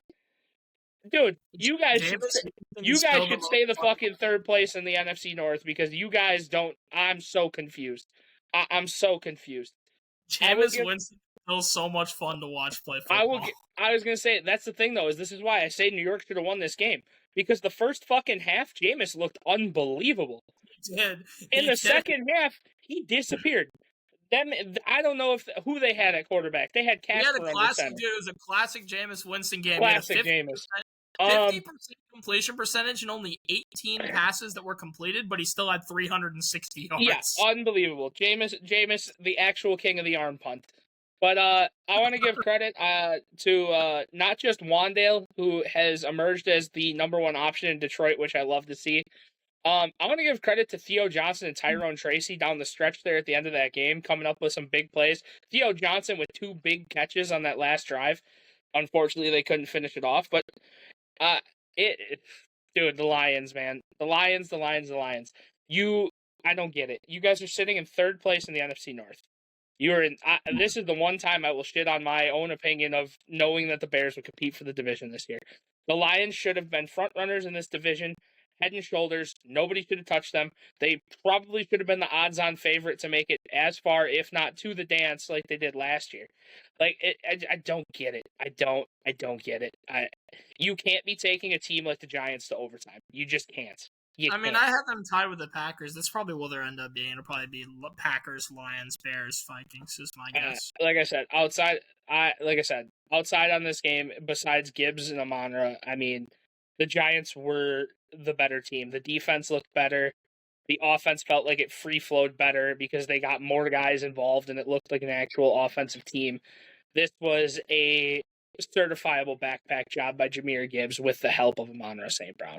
Dude, you guys should stay the fucking 3rd place in the NFC North because you guys don't. I'm so confused. I'm so confused. Jameis Winston still so much fun to watch play I football. was gonna say that's the thing though, is this is why I say New York should have won this game. Because the first fucking half, Jameis looked unbelievable. He did. In the second half, he disappeared. I don't know who they had at quarterback. They had Casper He had a under classic, center. dude. It was a classic Jameis Winston game. Classic he had Jameis. 50% completion percentage and only 18 passes that were completed, but he still had 360 yards. Yeah, unbelievable. Jameis, the actual king of the arm punt. But I want to give credit to not just Wandale, who has emerged as the number one option in Detroit, which I love to see. I want to give credit to Theo Johnson and Tyrone Tracy down the stretch there at the end of that game, coming up with some big plays. Theo Johnson with 2 big catches on that last drive. Unfortunately, they couldn't finish it off. But dude, the Lions, man. The Lions. I don't get it. You guys are sitting in third place in the NFC North. You are in. This is the one time I will shit on my own opinion of knowing that the Bears would compete for the division this year. The Lions should have been front runners in this division, head and shoulders. Nobody should have touched them. They probably should have been the odds-on favorite to make it as far, if not to the dance, like they did last year. Like I don't get it. I don't get it. You can't be taking a team like the Giants to overtime. You just can't. I mean, I have them tied with the Packers. That's probably what they'll end up being. It'll probably be Packers, Lions, Bears, Vikings is my guess. Like I said, outside on this game, besides Gibbs and Amon-Ra, I mean, the Giants were the better team. The defense looked better. The offense felt like it free-flowed better because they got more guys involved and it looked like an actual offensive team. This was a certifiable backpack job by Jahmyr Gibbs with the help of Amon-Ra St. Brown.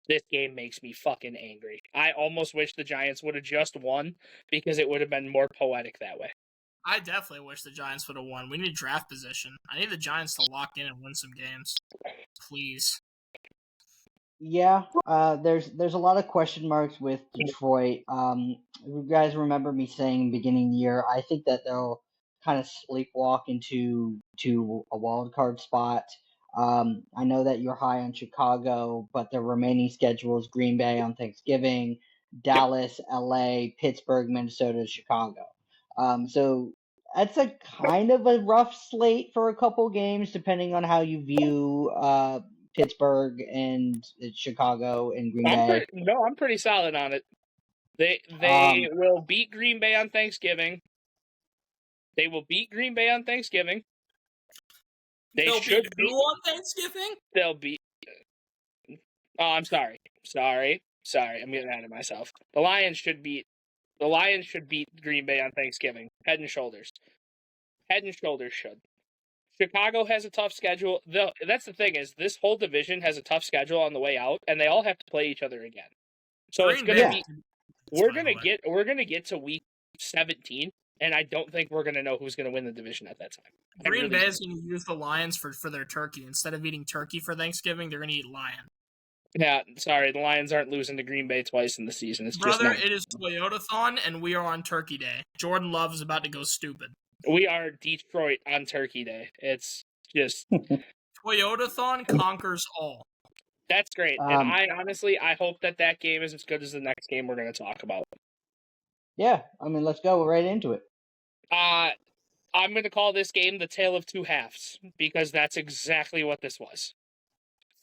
This game makes me fucking angry. I almost wish the Giants would have just won because it would have been more poetic that way. I definitely wish the Giants would have won. We need draft position. I need the Giants to lock in and win some games. Please. Yeah, there's a lot of question marks with Detroit. You guys remember me saying beginning of the year, I think that they'll kind of sleepwalk into a wild card spot. I know that you're high on Chicago, but the remaining schedule is Green Bay on Thanksgiving, Dallas, LA, Pittsburgh, Minnesota, Chicago. So that's a kind of a rough slate for a couple games, depending on how you view Pittsburgh and Chicago and Green Bay. I'm pretty solid on it. They will beat Green Bay on Thanksgiving. They will beat Green Bay on Thanksgiving. They'll beat who on Thanksgiving? They'll beat. Oh, I'm sorry. I'm getting ahead of myself. The Lions should beat Green Bay on Thanksgiving. Head and shoulders should. Chicago has a tough schedule. That's the thing, is this whole division has a tough schedule on the way out, and they all have to play each other again. So it's going to be. We're gonna get to week 17, and I don't think we're gonna know who's gonna win the division at that time. Green Bay is going to use the Lions for their turkey. Instead of eating turkey for Thanksgiving, they're going to eat lion. Yeah, sorry, the Lions aren't losing to Green Bay twice in the season. It's Brother, just it is Toyota-thon, and we are on Turkey Day. Jordan Love is about to go stupid. We are Detroit on Turkey Day. It's just Toyota-thon conquers all. That's great, and I hope that game is as good as the next game we're going to talk about. Yeah, I mean, let's go right into it. I'm going to call this game the Tale of Two Halves, because that's exactly what this was.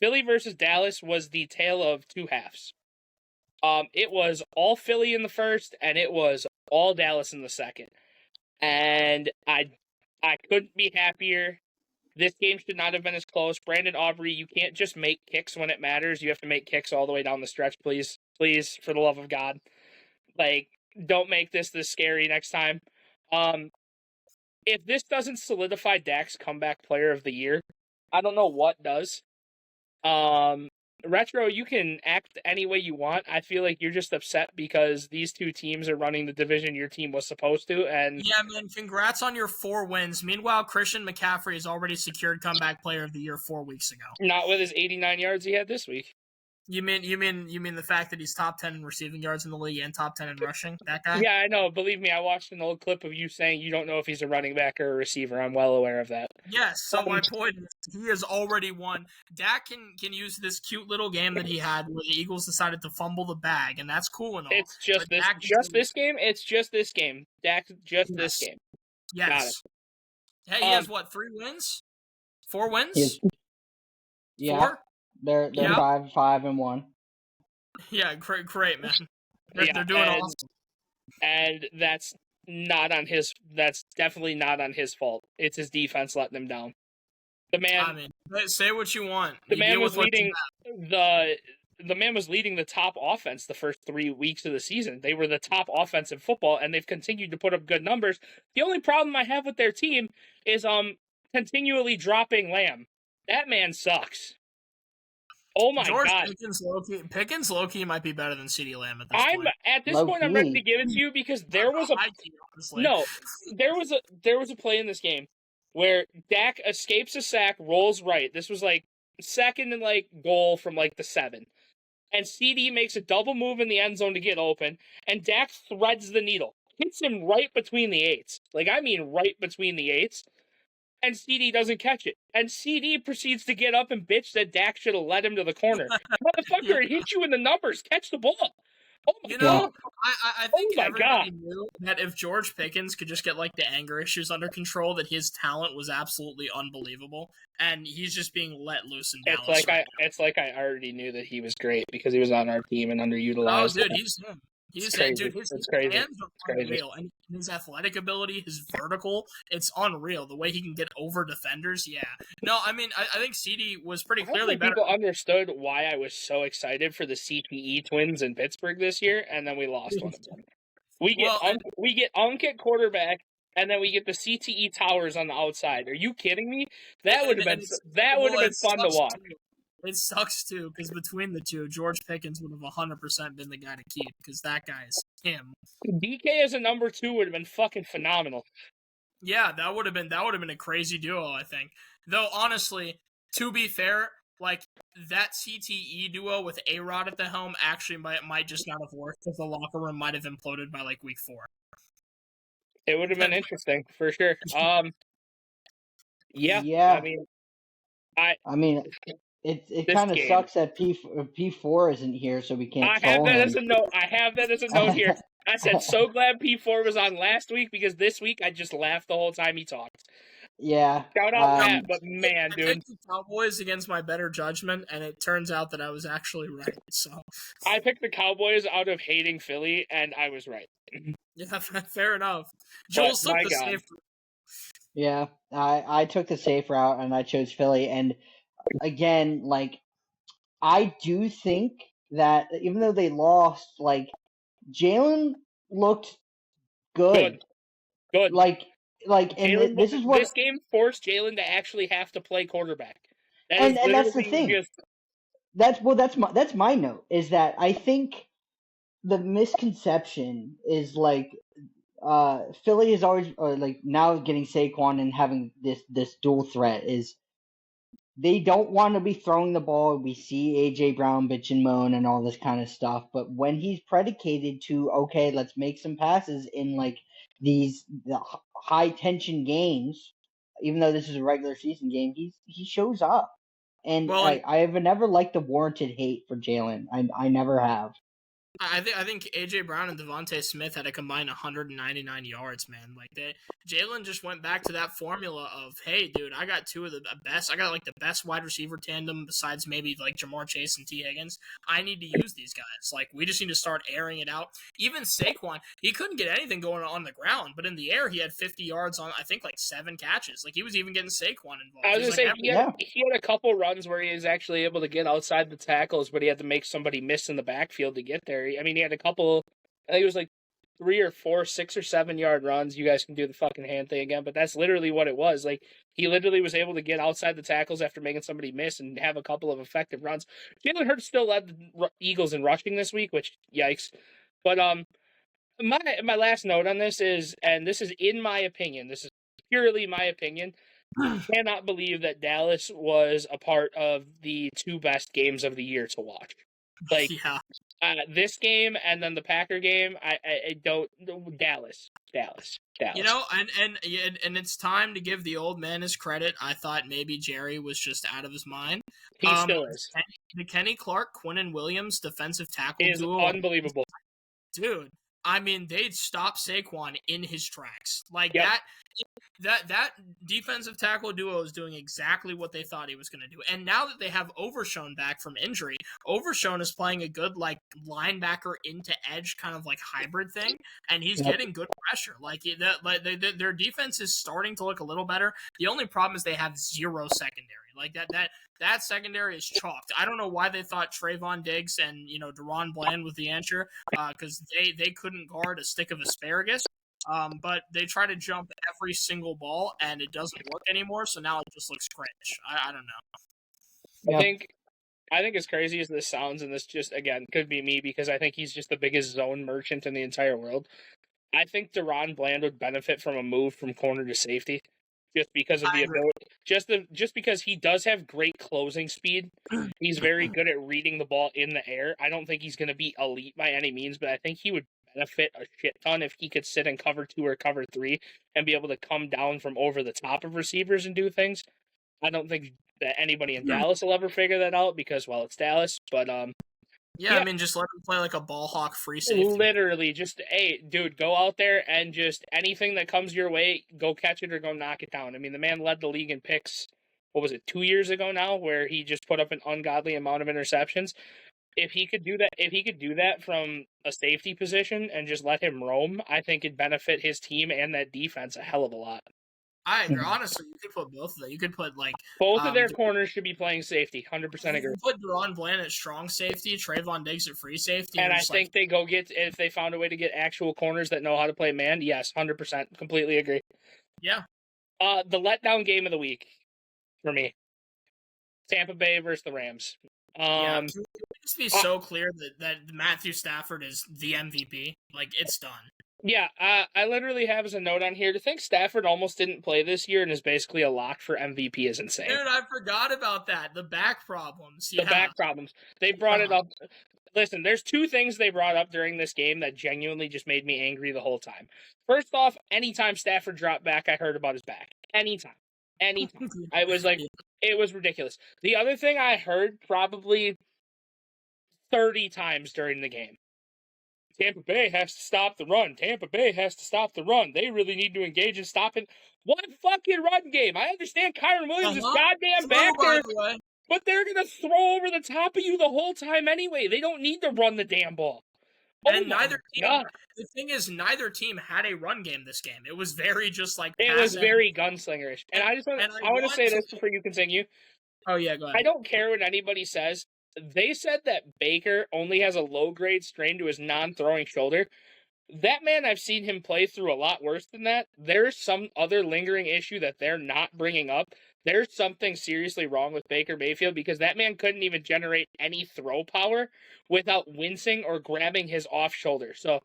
Philly versus Dallas was the tale of two halves. It was all Philly in the first, and it was all Dallas in the second. And I couldn't be happier. This game should not have been as close. Brandon Aubrey, you can't just make kicks when it matters. You have to make kicks all the way down the stretch, please. Please, for the love of God. Like, don't make this scary next time. If this doesn't solidify Dak's comeback player of the year, I don't know what does. Retro, you can act any way you want. I feel like you're just upset because these two teams are running the division your team was supposed to. And yeah, man, congrats on your 4 wins. Meanwhile, Christian McCaffrey has already secured comeback player of the year 4 weeks ago. Not with his 89 yards he had this week. You mean the fact that he's top 10 in receiving yards in the league and top 10 in rushing? That guy? Yeah, I know. Believe me, I watched an old clip of you saying you don't know if he's a running back or a receiver. I'm well aware of that. Yes, so my point is he has already won. Dak can use this cute little game that he had where the Eagles decided to fumble the bag, and that's cool and all. It's just this game. It's just this game. Dak, just this game. Yes. Hey, he has what? 3 wins? 4 wins? Yeah, 4? they're Yeah. 5-1. Yeah, great, man. Yeah, They're doing awesome. And that's definitely not on his fault. It's his defense letting him down. The man I mean, say what you want. the You man deal was with what you leading the man was leading the top offense the first 3 weeks of the season. They were the top offense in football, and they've continued to put up good numbers. The only problem I have with their team is continually dropping Lamb. That man sucks. Oh my George god. Pickens low-key might be better than CeeDee Lamb at this point. At this point I'm ready to give it to you because there was a honestly. No, there was a play in this game where Dak escapes a sack, rolls right. This was like second and like goal from like the 7. And CD makes a double move in the end zone to get open, and Dak threads the needle. Hits him right between the 8s. Like, I mean right between the 8s. And CD doesn't catch it. And CD proceeds to get up and bitch that Dak should have led him to the corner. Motherfucker, it hit you in the numbers. Catch the ball. Oh my god. I think everybody god. knew that if George Pickens could just get like the anger issues under control, that his talent was absolutely unbelievable, and he's just being let loose in Dallas. It's like I already knew that he was great because he was on our team and underutilized. Oh, dude, he's him. He's crazy. Dude, his crazy. hands are unreal, and his athletic ability, his vertical, it's unreal. The way he can get over defenders, yeah. No, I mean, I think CD was pretty clearly better. People understood why I was so excited for the CTE twins in Pittsburgh this year, and then we lost one of them. We get Unk at quarterback, and then we get the CTE towers on the outside. Are you kidding me? That would have been fun to watch. Too. It sucks too, because between the two, George Pickens would have 100% been the guy to keep, because that guy is him. DK as a number 2 would have been fucking phenomenal. Yeah, that would have been a crazy duo, I think. Though honestly, to be fair, like that CTE duo with A-Rod at the helm actually might just not have worked, because the locker room might have imploded by like week 4. It would have been interesting for sure. Yeah. I mean, it kind of sucks that P4 isn't here, so we can't. I have that as a note here. I said, so glad P4 was on last week, because this week I just laughed the whole time he talked. Yeah. Shout out Matt, but man, dude. I picked the Cowboys against my better judgment, and it turns out that I was actually right. So I picked the Cowboys out of hating Philly, and I was right. Yeah, fair enough. Jules took the safe route. Yeah, I took the safe route, and I chose Philly. And again, like, I do think that even though they lost, like, Jalen looked good. Like, and this is what this game forced Jalen to actually have to play quarterback. And that's the thing. That's my note, is that I think the misconception is like Philly is always like now getting Saquon and having this dual threat is they don't want to be throwing the ball. We see AJ Brown bitch and moan and all this kind of stuff, but when he's predicated to, okay, let's make some passes in like the high tension games, even though this is a regular season game, he shows up. And I have never liked the warranted hate for Jalen. I never have. I think AJ Brown and Devontae Smith had a combined 199 yards, man. Like Jalen just went back to that formula of, hey, dude, I got two of the best. I got like the best wide receiver tandem besides maybe like Jamar Chase and T. Higgins. I need to use these guys. Like, we just need to start airing it out. Even Saquon, he couldn't get anything going on the ground, but in the air he had 50 yards on I think like 7 catches. Like, he was even getting Saquon involved. I was gonna say he had a couple runs where he was actually able to get outside the tackles, but he had to make somebody miss in the backfield to get there. I mean, he had a couple, I think it was like 3 or 4, 6 or 7 yard runs. You guys can do the fucking hand thing again, but that's literally what it was. Like, he literally was able to get outside the tackles after making somebody miss and have a couple of effective runs. Jalen Hurts still led the Eagles in rushing this week, which, yikes. But my last note on this is, and this is in my opinion, this is purely my opinion, I cannot believe that Dallas was a part of the 2 best games of the year to watch. Like, this game and then the Packer game, I don't. Dallas. You know, and it's time to give the old man his credit. I thought maybe Jerry was just out of his mind. He still is. The Kenny Clark, Quinnen Williams defensive tackle is duo, unbelievable, dude. I mean, they'd stop Saquon in his tracks. Like, that defensive tackle duo is doing exactly what they thought he was going to do. And now that they have Overshone back from injury, Overshone is playing a good like linebacker into edge kind of like hybrid thing, and he's getting good pressure. Their defense is starting to look a little better. The only problem is they have zero secondary. Like that secondary is chalked. I don't know why they thought Trayvon Diggs and Deron Bland was the answer, because they couldn't guard a stick of asparagus. But they try to jump every single ball, and it doesn't work anymore. So now it just looks cringe. I don't know. I think as crazy as this sounds, and this just again could be me because I think he's just the biggest zone merchant in the entire world. I think Deron Bland would benefit from a move from corner to safety, just because of the ability, just because he does have great closing speed. He's very good at reading the ball in the air. I don't think he's going to be elite by any means, but I think he would benefit a shit ton if he could sit in cover 2 or cover 3 and be able to come down from over the top of receivers and do things. I don't think that anybody in Dallas will ever figure that out because, well, it's Dallas, but yeah, I mean, just let him play like a ball hawk free safety. Literally, just, hey, dude, go out there and just anything that comes your way, go catch it or go knock it down. I mean, the man led the league in picks, 2 years ago now, where he just put up an ungodly amount of interceptions. If he could do that from a safety position and just let him roam, I think it'd benefit his team and that defense a hell of a lot. I agree. Honestly, you could put both of them. You could put both of their corners should be playing safety. 100% agree. You put Deron Bland at strong safety, Trayvon Diggs at free safety, and I think they go get if they found a way to get actual corners that know how to play man. Yes, 100%, completely agree. Yeah. The letdown game of the week for me: Tampa Bay versus the Rams. Can we just be so clear that Matthew Stafford is the MVP? Like, it's done. Yeah, I literally have as a note on here to think Stafford almost didn't play this year and is basically a lock for MVP is insane. Dude, I forgot about that. The back problems. The back problems. They brought it up. Listen, there's 2 things they brought up during this game that genuinely just made me angry the whole time. First off, anytime Stafford dropped back, I heard about his back. Anytime. I was like, it was ridiculous. The other thing I heard probably 30 times during the game. Tampa Bay has to stop the run. Tampa Bay has to stop the run. They really need to engage in stopping. What fucking run game? I understand Kyron Williams is goddamn back there, but they're going to throw over the top of you the whole time anyway. They don't need to run the damn ball. And neither team. The thing is, neither team had a run game this game. It was very just like it was very gunslingerish. And I want to say this before you continue. Oh yeah, go ahead. I don't care what anybody says. They said that Baker only has a low-grade strain to his non-throwing shoulder. That man, I've seen him play through a lot worse than that. There's some other lingering issue that they're not bringing up. There's something seriously wrong with Baker Mayfield because that man couldn't even generate any throw power without wincing or grabbing his off shoulder. So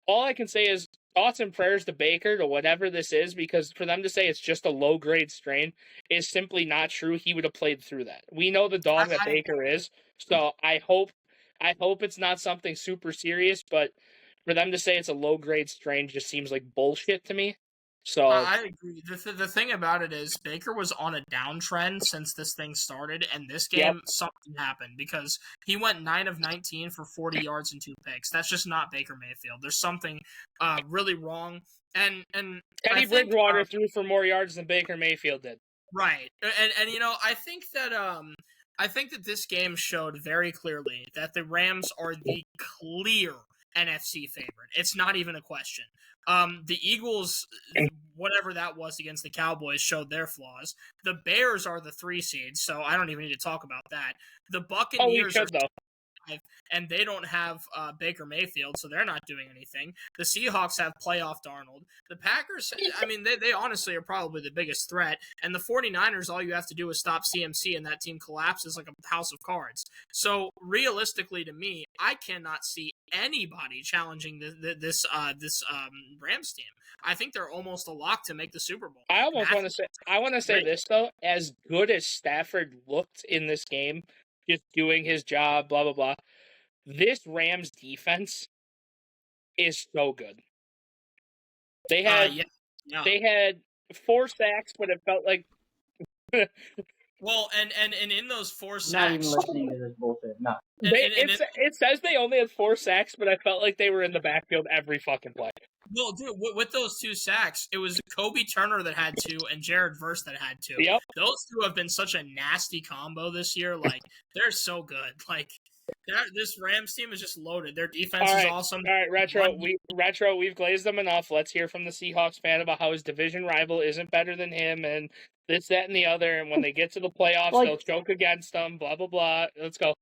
all I can say is thoughts and prayers to Baker, to whatever this is, because for them to say it's just a low-grade strain is simply not true. He would have played through that. We know the dog that Baker is, so I hope it's not something super serious, but for them to say it's a low-grade strain just seems like bullshit to me. So I agree. The thing about it is Baker was on a downtrend since this thing started, and this game something happened because he went 9 of 19 for 40 yards and 2 picks. That's just not Baker Mayfield. There's something really wrong. And Teddy Bridgewater threw for more yards than Baker Mayfield did. Right, and I think that this game showed very clearly that the Rams are the clear NFC favorite. It's not even a question. The Eagles, whatever that was against the Cowboys, showed their flaws. The Bears are the 3 seeds, so I don't even need to talk about that. The Buccaneers are 5, and they don't have Baker Mayfield, so they're not doing anything. The Seahawks have playoff Darnold. The Packers, I mean, they honestly are probably the biggest threat. And the 49ers, all you have to do is stop CMC, and that team collapses like a house of cards. So realistically, to me, I cannot see anybody challenging this Rams team. I think they're almost a lock to make the Super Bowl. I want to say this though, as good as Stafford looked in this game, just doing his job, blah blah blah, this Rams defense is so good. They had 4 sacks, but it felt like Well, and in those 4 I'm not even sacks, listening to this bullshit. No. It says they only had 4 sacks, but I felt like they were in the backfield every fucking play. well, dude, with those 2 sacks, it was Kobe Turner that had 2 and Jared Verse that had 2. Yep. Those 2 have been such a nasty combo this year. Like, they're so good. Like, this Rams team is just loaded. Their defense is awesome. All right, we've glazed them enough. Let's hear from the Seahawks fan about how his division rival isn't better than him and this, that, and the other. And when they get to the playoffs, they'll choke against them. Blah blah blah. Let's go.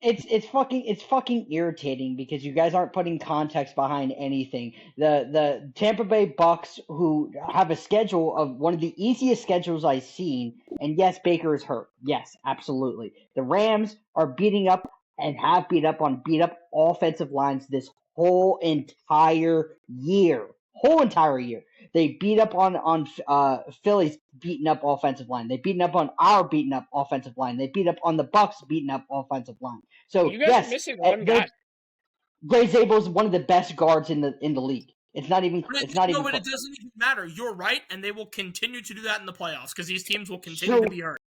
It's fucking irritating because you guys aren't putting context behind anything. The Tampa Bay Bucks, who have a schedule of one of the easiest schedules I've seen, and yes, Baker is hurt. Yes, absolutely. The Rams are beating up and have beat up offensive lines this whole entire year. They beat up on Philly's beaten up offensive line. They beaten up on our beaten up offensive line. They beat up on the Bucks beaten up offensive line. So you guys are missing one guy. Gray Zabel is one of the best guards in the league. It's not even. But it doesn't even matter. You're right, and they will continue to do that in the playoffs because these teams will continue to be hurt.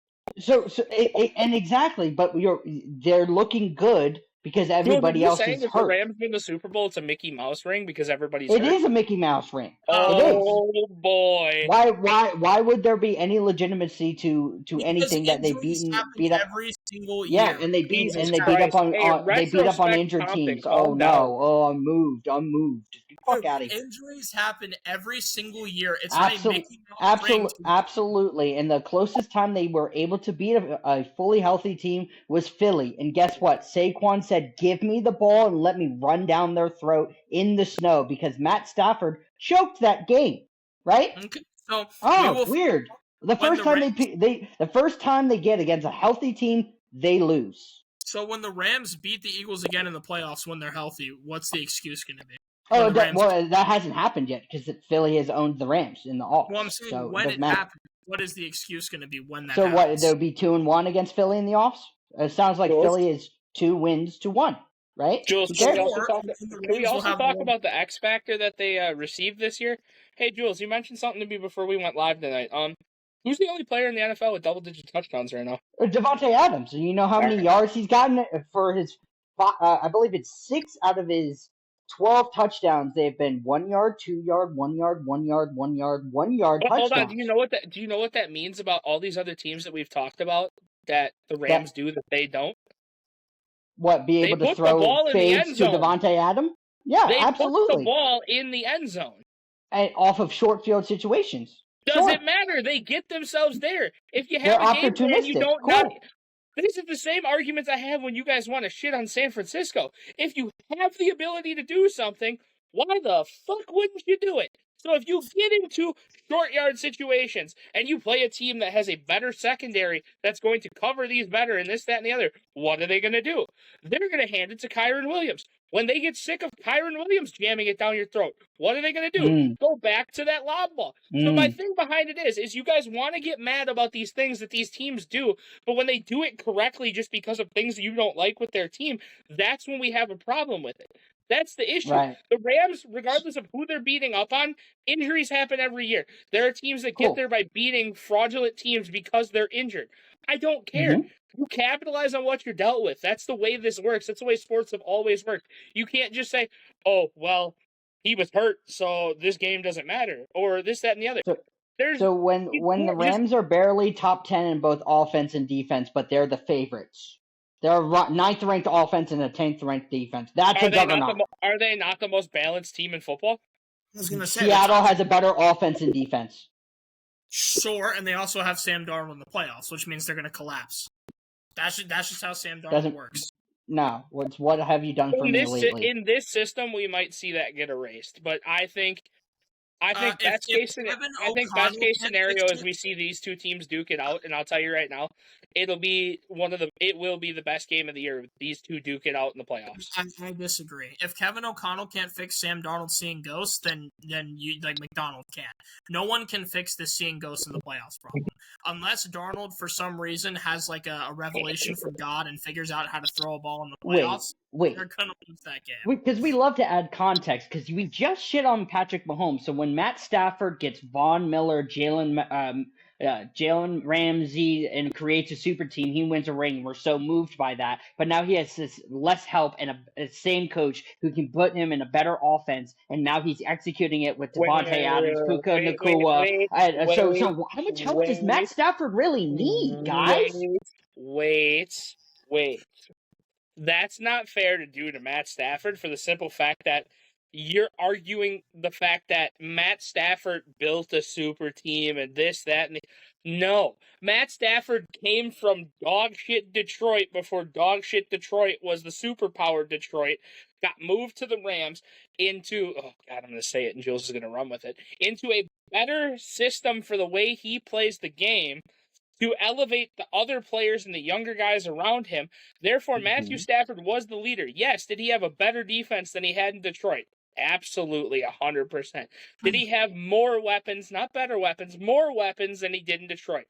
And exactly, but they're looking good because everybody else is hurt. If the Rams win the Super Bowl, it's a Mickey Mouse ring because everybody's hurt? It is a Mickey Mouse ring. Oh boy! Why would there be any legitimacy to anything that they beat up every single year? Yeah, and they beat up on injured teams. Oh no! Oh, I'm moved. Get the fuck out of here. Injuries happen every single year. It's absolutely. And the closest time they were able to beat a fully healthy team was Philly. And guess what? Saquon said, "Give me the ball and let me run down their throat in the snow," because Matt Stafford choked that game, right? Okay. So weird. The first time they get against a healthy team, they lose. So when the Rams beat the Eagles again in the playoffs when they're healthy, what's the excuse going to be? That hasn't happened yet because Philly has owned the Rams in the off. Well, I'm saying when it happens, what is the excuse going to be when that happens? So what, there would be 2-1 against Philly in the offs? It sounds like Philly is 2 wins to 1, right? Jules, can we also talk about the X Factor that they received this year? Hey, Jules, you mentioned something to me before we went live tonight. Who's the only player in the NFL with double-digit touchdowns right now? Davante Adams. And you know how many yards he's gotten for his, I believe it's 6 out of his 12 touchdowns. They've been 1 yard, 2 yard, 1 yard, 1 yard, 1 yard, 1 yard touchdowns. Hold on. Do you know what that means about all these other teams that we've talked about that the Rams do that they don't? What, be able to throw fades to Davante Adams? Yeah, absolutely. Put the ball in the end zone. And off of short field situations. Doesn't matter. They get themselves there. If you have a game plan, you don't know. This is the same arguments I have when you guys want to shit on San Francisco. If you have the ability to do something, why the fuck wouldn't you do it? So if you get into short yard situations and you play a team that has a better secondary that's going to cover these better and this, that, and the other, what are they going to do? They're going to hand it to Kyren Williams. When they get sick of Kyren Williams jamming it down your throat, what are they going to do? Go back to that lob ball. So my thing behind it is you guys want to get mad about these things that these teams do, but when they do it correctly just because of things that you don't like with their team, that's when we have a problem with it. That's the issue. Right. The Rams, regardless of who they're beating up on, injuries happen every year. There are teams that get there by beating fraudulent teams because they're injured. I don't care. You capitalize on what you're dealt with. That's the way this works. That's the way sports have always worked. You can't just say, oh, well, he was hurt, so this game doesn't matter, or this, that, and the other. So when the Rams are barely top 10 in both offense and defense, but they're the favorites. They're a 9th ranked offense and a 10th ranked defense. That's a juggernaut. Are they not the most balanced team in football? I was going to say Seattle has a better offense and defense. Sure, and they also have Sam Darnold in the playoffs, which means they're going to collapse. That's just how Sam Darnold works. No, what have you done for me lately? In this system, we might see that get erased, but I think best case scenario is we see these two teams duke it out, and I'll tell you right now, it will be the best game of the year. These two duke it out in the playoffs. I disagree. If Kevin O'Connell can't fix Sam Darnold seeing ghosts, then you like McDonald can't. No one can fix this seeing ghosts in the playoffs problem unless Darnold for some reason has like a revelation from God and figures out how to throw a ball in the playoffs. They're gonna lose that game. Because we love to add context because we just shit on Patrick Mahomes. So when Matt Stafford gets Von Miller, Jalen Jalen Ramsey and creates a super team. He wins a ring. We're so moved by that. But now he has this less help and a same coach who can put him in a better offense. And now he's executing it with Devontae Adams, Puka Nacua. So how much help does Matt Stafford really need, guys? Wait. That's not fair to do to Matt Stafford for the simple fact that you're arguing the fact that Matt Stafford built a super team and this, that, and no. Matt Stafford came from dog shit Detroit before dog shit Detroit was the superpower Detroit, got moved to the Rams into, oh God, I'm going to say it and Jules is going to run with it, into a better system for the way he plays the game to elevate the other players and the younger guys around him. Therefore, Matthew Stafford was the leader. Yes, did he have a better defense than he had in Detroit? Absolutely, 100%. Did he have more weapons, not better weapons, more weapons than he did in Detroit?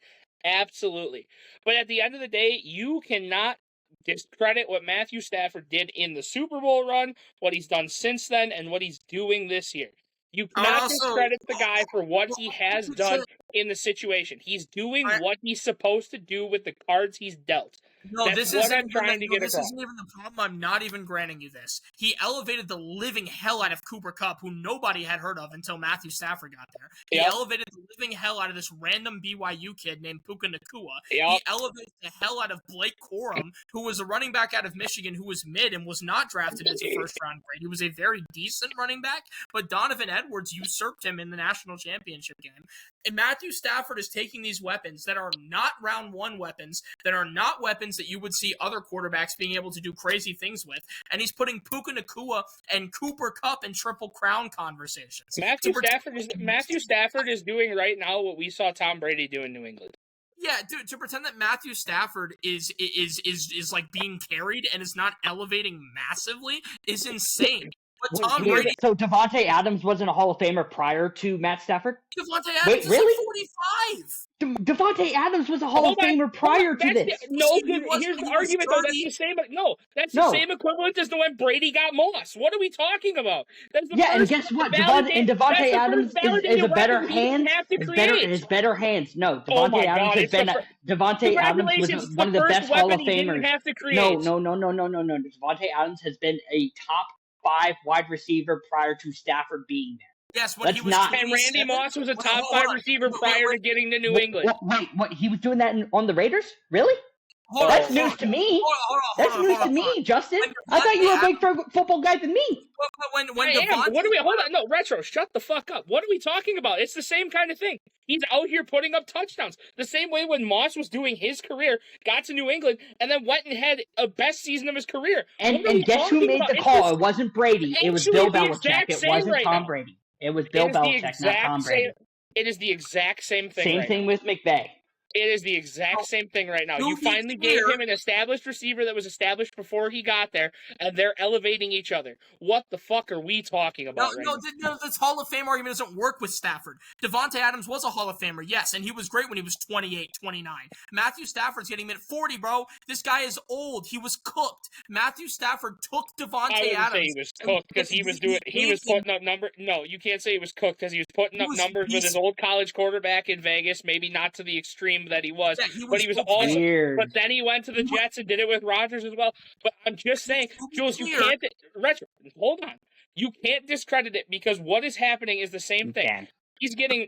Absolutely. But at the end of the day, you cannot discredit what Matthew Stafford did in the Super Bowl run, what he's done since then, and what he's doing this year. You cannot discredit the guy for what he has done in the situation. He's doing what he's supposed to do with the cards he's dealt. No, That's what I'm trying to get across. This isn't even the problem. I'm not even granting you this. He elevated the living hell out of Cooper Kupp, who nobody had heard of until Matthew Stafford got there. He elevated the living hell out of this random BYU kid named Puka Nacua. He elevated the hell out of Blake Corum, who was a running back out of Michigan who was mid and was not drafted as a first-round grade. He was a very decent running back, but Donovan Edwards usurped him in the national championship game. And Matthew Stafford is taking these weapons that are not round one weapons, that are not weapons that you would see other quarterbacks being able to do crazy things with, and he's putting Puka Nacua and Cooper Kupp in Triple Crown conversations. Matthew Stafford is doing right now what we saw Tom Brady do in New England. Yeah, dude, to pretend that Matthew Stafford is like being carried and is not elevating massively is insane. But Tom Brady. So Devontae Adams wasn't a Hall of Famer prior to Matt Stafford? Devontae Adams is like 45. Devontae Adams was a Hall of Famer prior to this. Here's the argument, though. That's the same. That's the same equivalent as when Brady got Moss. What are we talking about? And guess what? Devontae Adams is a better hand. Is better hands. No, Devontae Adams has been. Devontae Adams was one of the best Hall of Famers. No. Devontae Adams has been a top 5 wide receiver prior to Stafford being there. Yes, when he was and Randy Moss was a top 5 receiver prior to getting to New England. What? He was doing that on the Raiders? Really? That's news to me. That's news to me, Justin. I thought you were a big football guy than me. Hold on. No, Retro, shut the fuck up. What are we talking about? It's the same kind of thing. He's out here putting up touchdowns. The same way when Moss was doing his career, got to New England, and then went and had a best season of his career. And guess who made the call? It wasn't Brady. It was Bill Belichick. It wasn't Tom Brady. It was Bill Belichick, not Tom Brady. It is the exact same thing. Same thing with McVay. It is the exact same thing right now. You finally gave him an established receiver that was established before he got there, and they're elevating each other. What the fuck are we talking about this Hall of Fame argument doesn't work with Stafford. Devontae Adams was a Hall of Famer, yes, and he was great when he was 28, 29. Matthew Stafford's getting him at 40, bro. This guy is old. He was cooked. Matthew Stafford took Devontae Adams. I wouldn't say he was cooked because he was putting up numbers. No, you can't say he was cooked because he was putting up numbers with his old college quarterback in Vegas, maybe not to the extreme that he was, but he was awesome. Weird. But then he went to the Jets and did it with Rodgers as well. But I'm just saying, Jules, you can't. Hold on. You can't discredit it because what is happening is the same thing. He's getting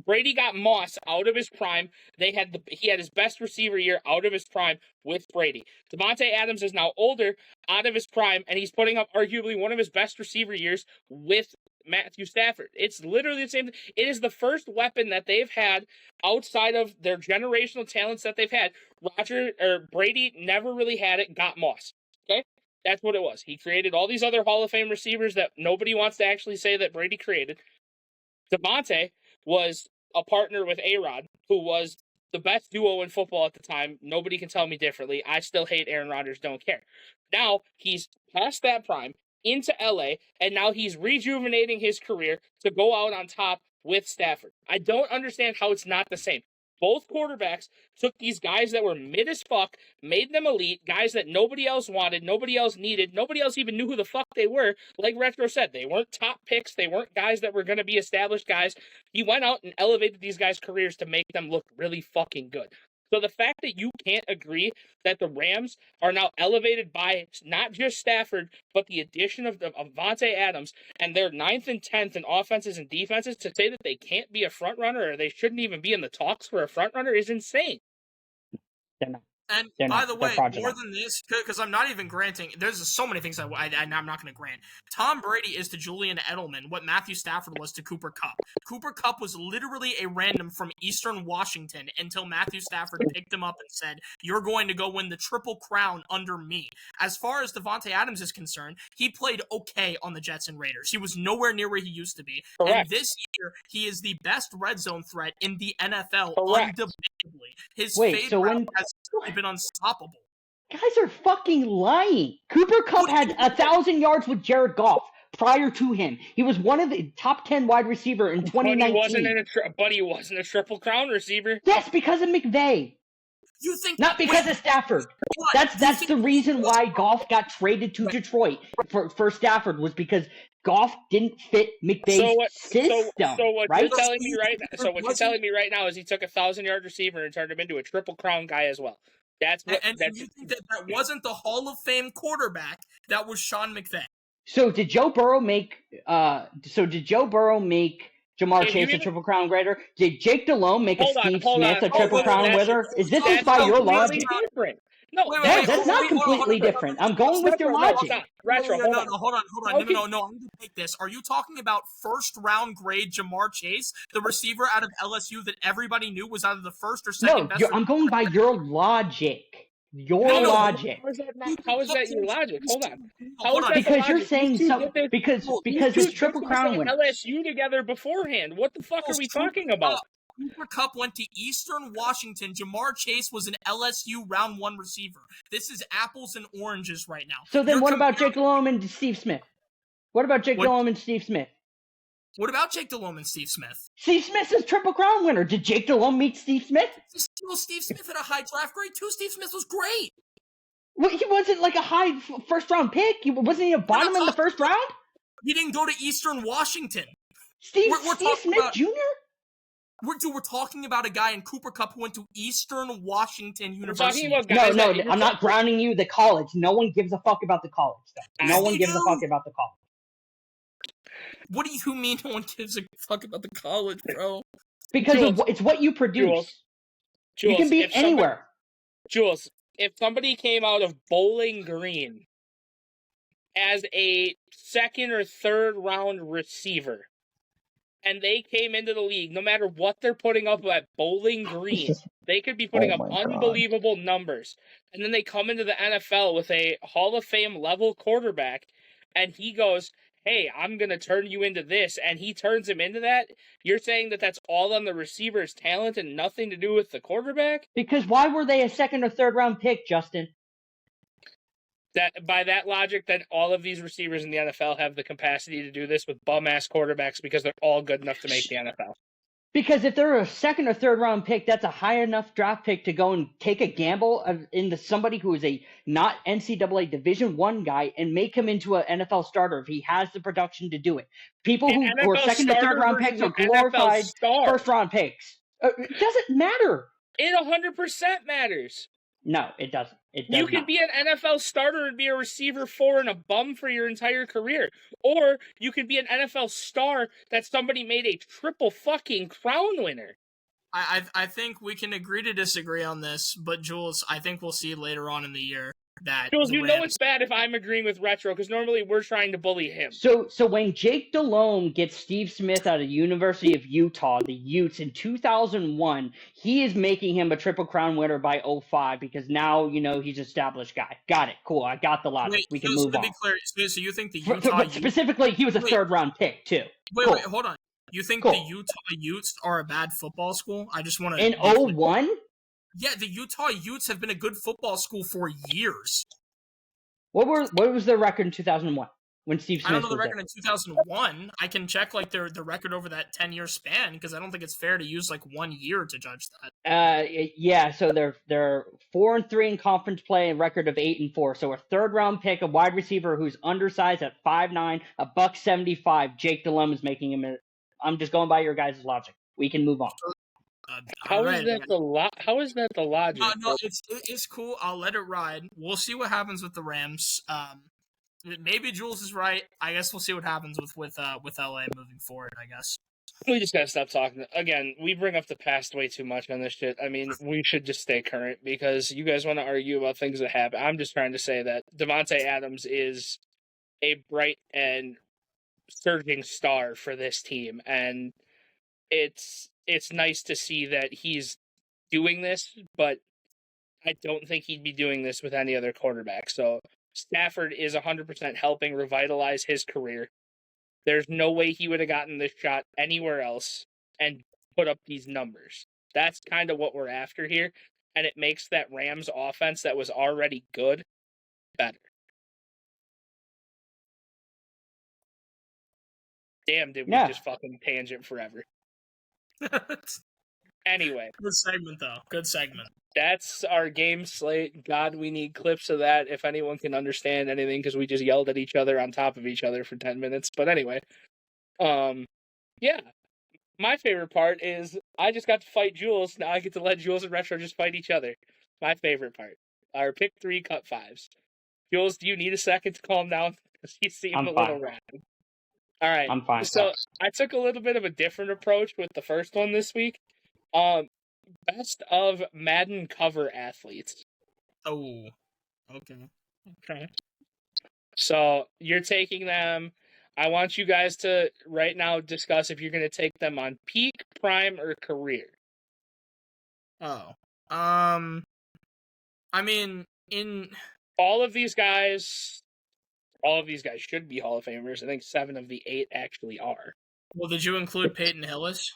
Brady got Moss out of his prime. He had his best receiver year out of his prime with Brady. Devontae Adams is now older, out of his prime, and he's putting up arguably one of his best receiver years with Matthew Stafford. It's literally the same thing. It is the first weapon that they've had outside of their generational talents that they've had. Brady never really had it, got Moss. Okay? That's what it was. He created all these other Hall of Fame receivers that nobody wants to actually say that Brady created. Devontae was a partner with A-Rod, who was the best duo in football at the time. Nobody can tell me differently. I still hate Aaron Rodgers, don't care. Now, he's past that prime, into LA, and now he's rejuvenating his career to go out on top with Stafford. I don't understand how it's not the same. Both quarterbacks took these guys that were mid as fuck, made them elite, guys that nobody else wanted, nobody else needed, nobody else even knew who the fuck they were. Like Retro said, they weren't top picks, they weren't guys that were going to be established guys. He went out and elevated these guys' careers to make them look really fucking good. So the fact that you can't agree that the Rams are now elevated by not just Stafford, but the addition of Davante Adams and their 9th and 10th in offenses and defenses, to say that they can't be a front runner or they shouldn't even be in the talks for a front runner is insane. They're not. And They're by not. the They're way, fraudulent. more than this, because I'm not even granting, there's so many things I'm not going to grant. Tom Brady is to Julian Edelman what Matthew Stafford was to Cooper Kupp. Cooper Kupp was literally a random from Eastern Washington until Matthew Stafford picked him up and said, "You're going to go win the Triple Crown under me." As far as Davante Adams is concerned, he played okay on the Jets and Raiders. He was nowhere near where he used to be. Correct. And this year, he is the best red zone threat in the NFL, Correct. undebatably. His Wait, fade so route when- has been unstoppable. Guys are fucking lying. Cooper Kupp had 1,000 yards with Jared Goff prior to him. He was one of the top 10 wide receiver in 2019. But he wasn't a Triple Crown receiver. Yes, because of McVay. You think Not because of Stafford. That's the reason why Goff got traded to Detroit for Stafford, was because Goff didn't fit McVay's system. So what right? you're telling me right now? So what you're telling me right now is he took a 1,000-yard receiver and turned him into a Triple Crown guy as well. That's what. And you think that wasn't the Hall of Fame quarterback? That was Sean McVay. So did Joe Burrow make? Jamar Chase a Triple Crown grader? Did Jake Delhomme make a Steve Smith a Triple Crown winner? Is this just by your logic? Different. No, that's not completely different. I'm going with your logic. Retro, hold on. Okay. No, I'm going to take this. Are you talking about first-round grade Jamar Chase, the receiver out of LSU that everybody knew was either the first or second best? No, I'm going by your logic. Logic. How is that your logic? Hold on. Because you're saying something. Because it's Triple Crown winners. LSU together beforehand. What the fuck are we talking about? Cooper Kupp went to Eastern Washington. Jamar Chase was an LSU round 1 receiver. This is apples and oranges right now. So then what about Jake Delhomme and Steve Smith? What about Jake Delhomme and Steve Smith? What about Jake Delhomme and Steve Smith? Steve Smith is Triple Crown winner. Did Jake Delhomme meet Steve Smith? Steve Smith had a high draft grade too. Steve Smith was great. Well, he wasn't like a high first-round pick. Wasn't he a bottom in the first round? He didn't go to Eastern Washington. Steve Smith Jr.? We're talking about a guy in Cooper Kupp who went to Eastern Washington University. No, I'm not grounding you. The college. No one gives a fuck about the college stuff. No one gives a fuck about the college. What do you mean no one gives a fuck about the college, bro? Because it's what you produce. Jules, you can be anywhere. Jules, if somebody came out of Bowling Green as a second or third round receiver, and they came into the league, no matter what they're putting up at Bowling Green, they could be putting up unbelievable numbers. And then they come into the NFL with a Hall of Fame level quarterback, and he goes, "Hey, I'm going to turn you into this," and he turns him into that. You're saying that that's all on the receiver's talent and nothing to do with the quarterback? Because why were they a second or third round pick, Justin? That by that logic, then all of these receivers in the NFL have the capacity to do this with bum-ass quarterbacks because they're all good enough to make the NFL. Because if they're a second or third round pick, that's a high enough draft pick to go and take a gamble into somebody who is a not NCAA Division I guy and make him into an NFL starter if he has the production to do it. People who are second or third round picks are glorified first round picks. It doesn't matter. It 100% matters. No, it doesn't. You can be an NFL starter and be a receiver 4 and a bum for your entire career. Or you can be an NFL star that somebody made a triple fucking crown winner. I think we can agree to disagree on this, but Jules, I think we'll see later on in the year that Jules, you know it's bad if I'm agreeing with Retro, because normally we're trying to bully him. So when Jake Delhomme gets Steve Smith out of University of Utah, the Utes, in 2001, he is making him a Triple Crown winner by 2005 because now, he's an established guy. Got it. Cool. I got the logic. We can move on. To be clear, so you think the Utah specifically, he was a third-round pick, too. Wait, hold on. You think the Utah Utes are a bad football school? I just want to... In 2001? Yeah, the Utah Utes have been a good football school for years. What was their record in 2001? when Steve I don't Smith know the was there. record in 2001. I can check like the record over that 10-year span because I don't think it's fair to use like 1 year to judge that. Yeah, so they're 4-3 in conference play and record of 8-4. So a third round pick, a wide receiver who's undersized at 5'9", $175. Jake Delhomme is making him. I'm just going by your guys' logic. We can move on. How is that the logic? No, it's cool. I'll let it ride. We'll see what happens with the Rams. Maybe Jules is right. I guess we'll see what happens with LA moving forward. I guess We just gotta stop talking. Again, we bring up the past way too much on this shit. I mean, we should just stay current because you guys want to argue about things that happen. I'm just trying to say that Devontae Adams is a bright and surging star for this team, and it's nice to see that he's doing this, but I don't think he'd be doing this with any other quarterback. So Stafford is 100% helping revitalize his career. There's no way he would have gotten this shot anywhere else and put up these numbers. That's kind of what we're after here, and it makes that Rams offense that was already good better. Damn, did we just fucking tangent forever. Anyway. Good segment, though. Good segment. That's our game slate. God, we need clips of that if anyone can understand anything because we just yelled at each other on top of each other for 10 minutes. But anyway, yeah. My favorite part is I just got to fight Jules. Now I get to let Jules and Retro just fight each other. My favorite part. Our pick 3, cut 5s. Jules, do you need a second to calm down? Because you seem a little rapid. All right. I'm fine. So I took a little bit of a different approach with the first one this week. Best of Madden cover athletes. Oh, okay. So you're taking them. I want you guys to right now discuss if you're going to take them on peak, prime, or career. Oh, I mean, in all of these guys should be Hall of Famers. I think 7 of the 8 actually are. Well, did you include Peyton Hillis?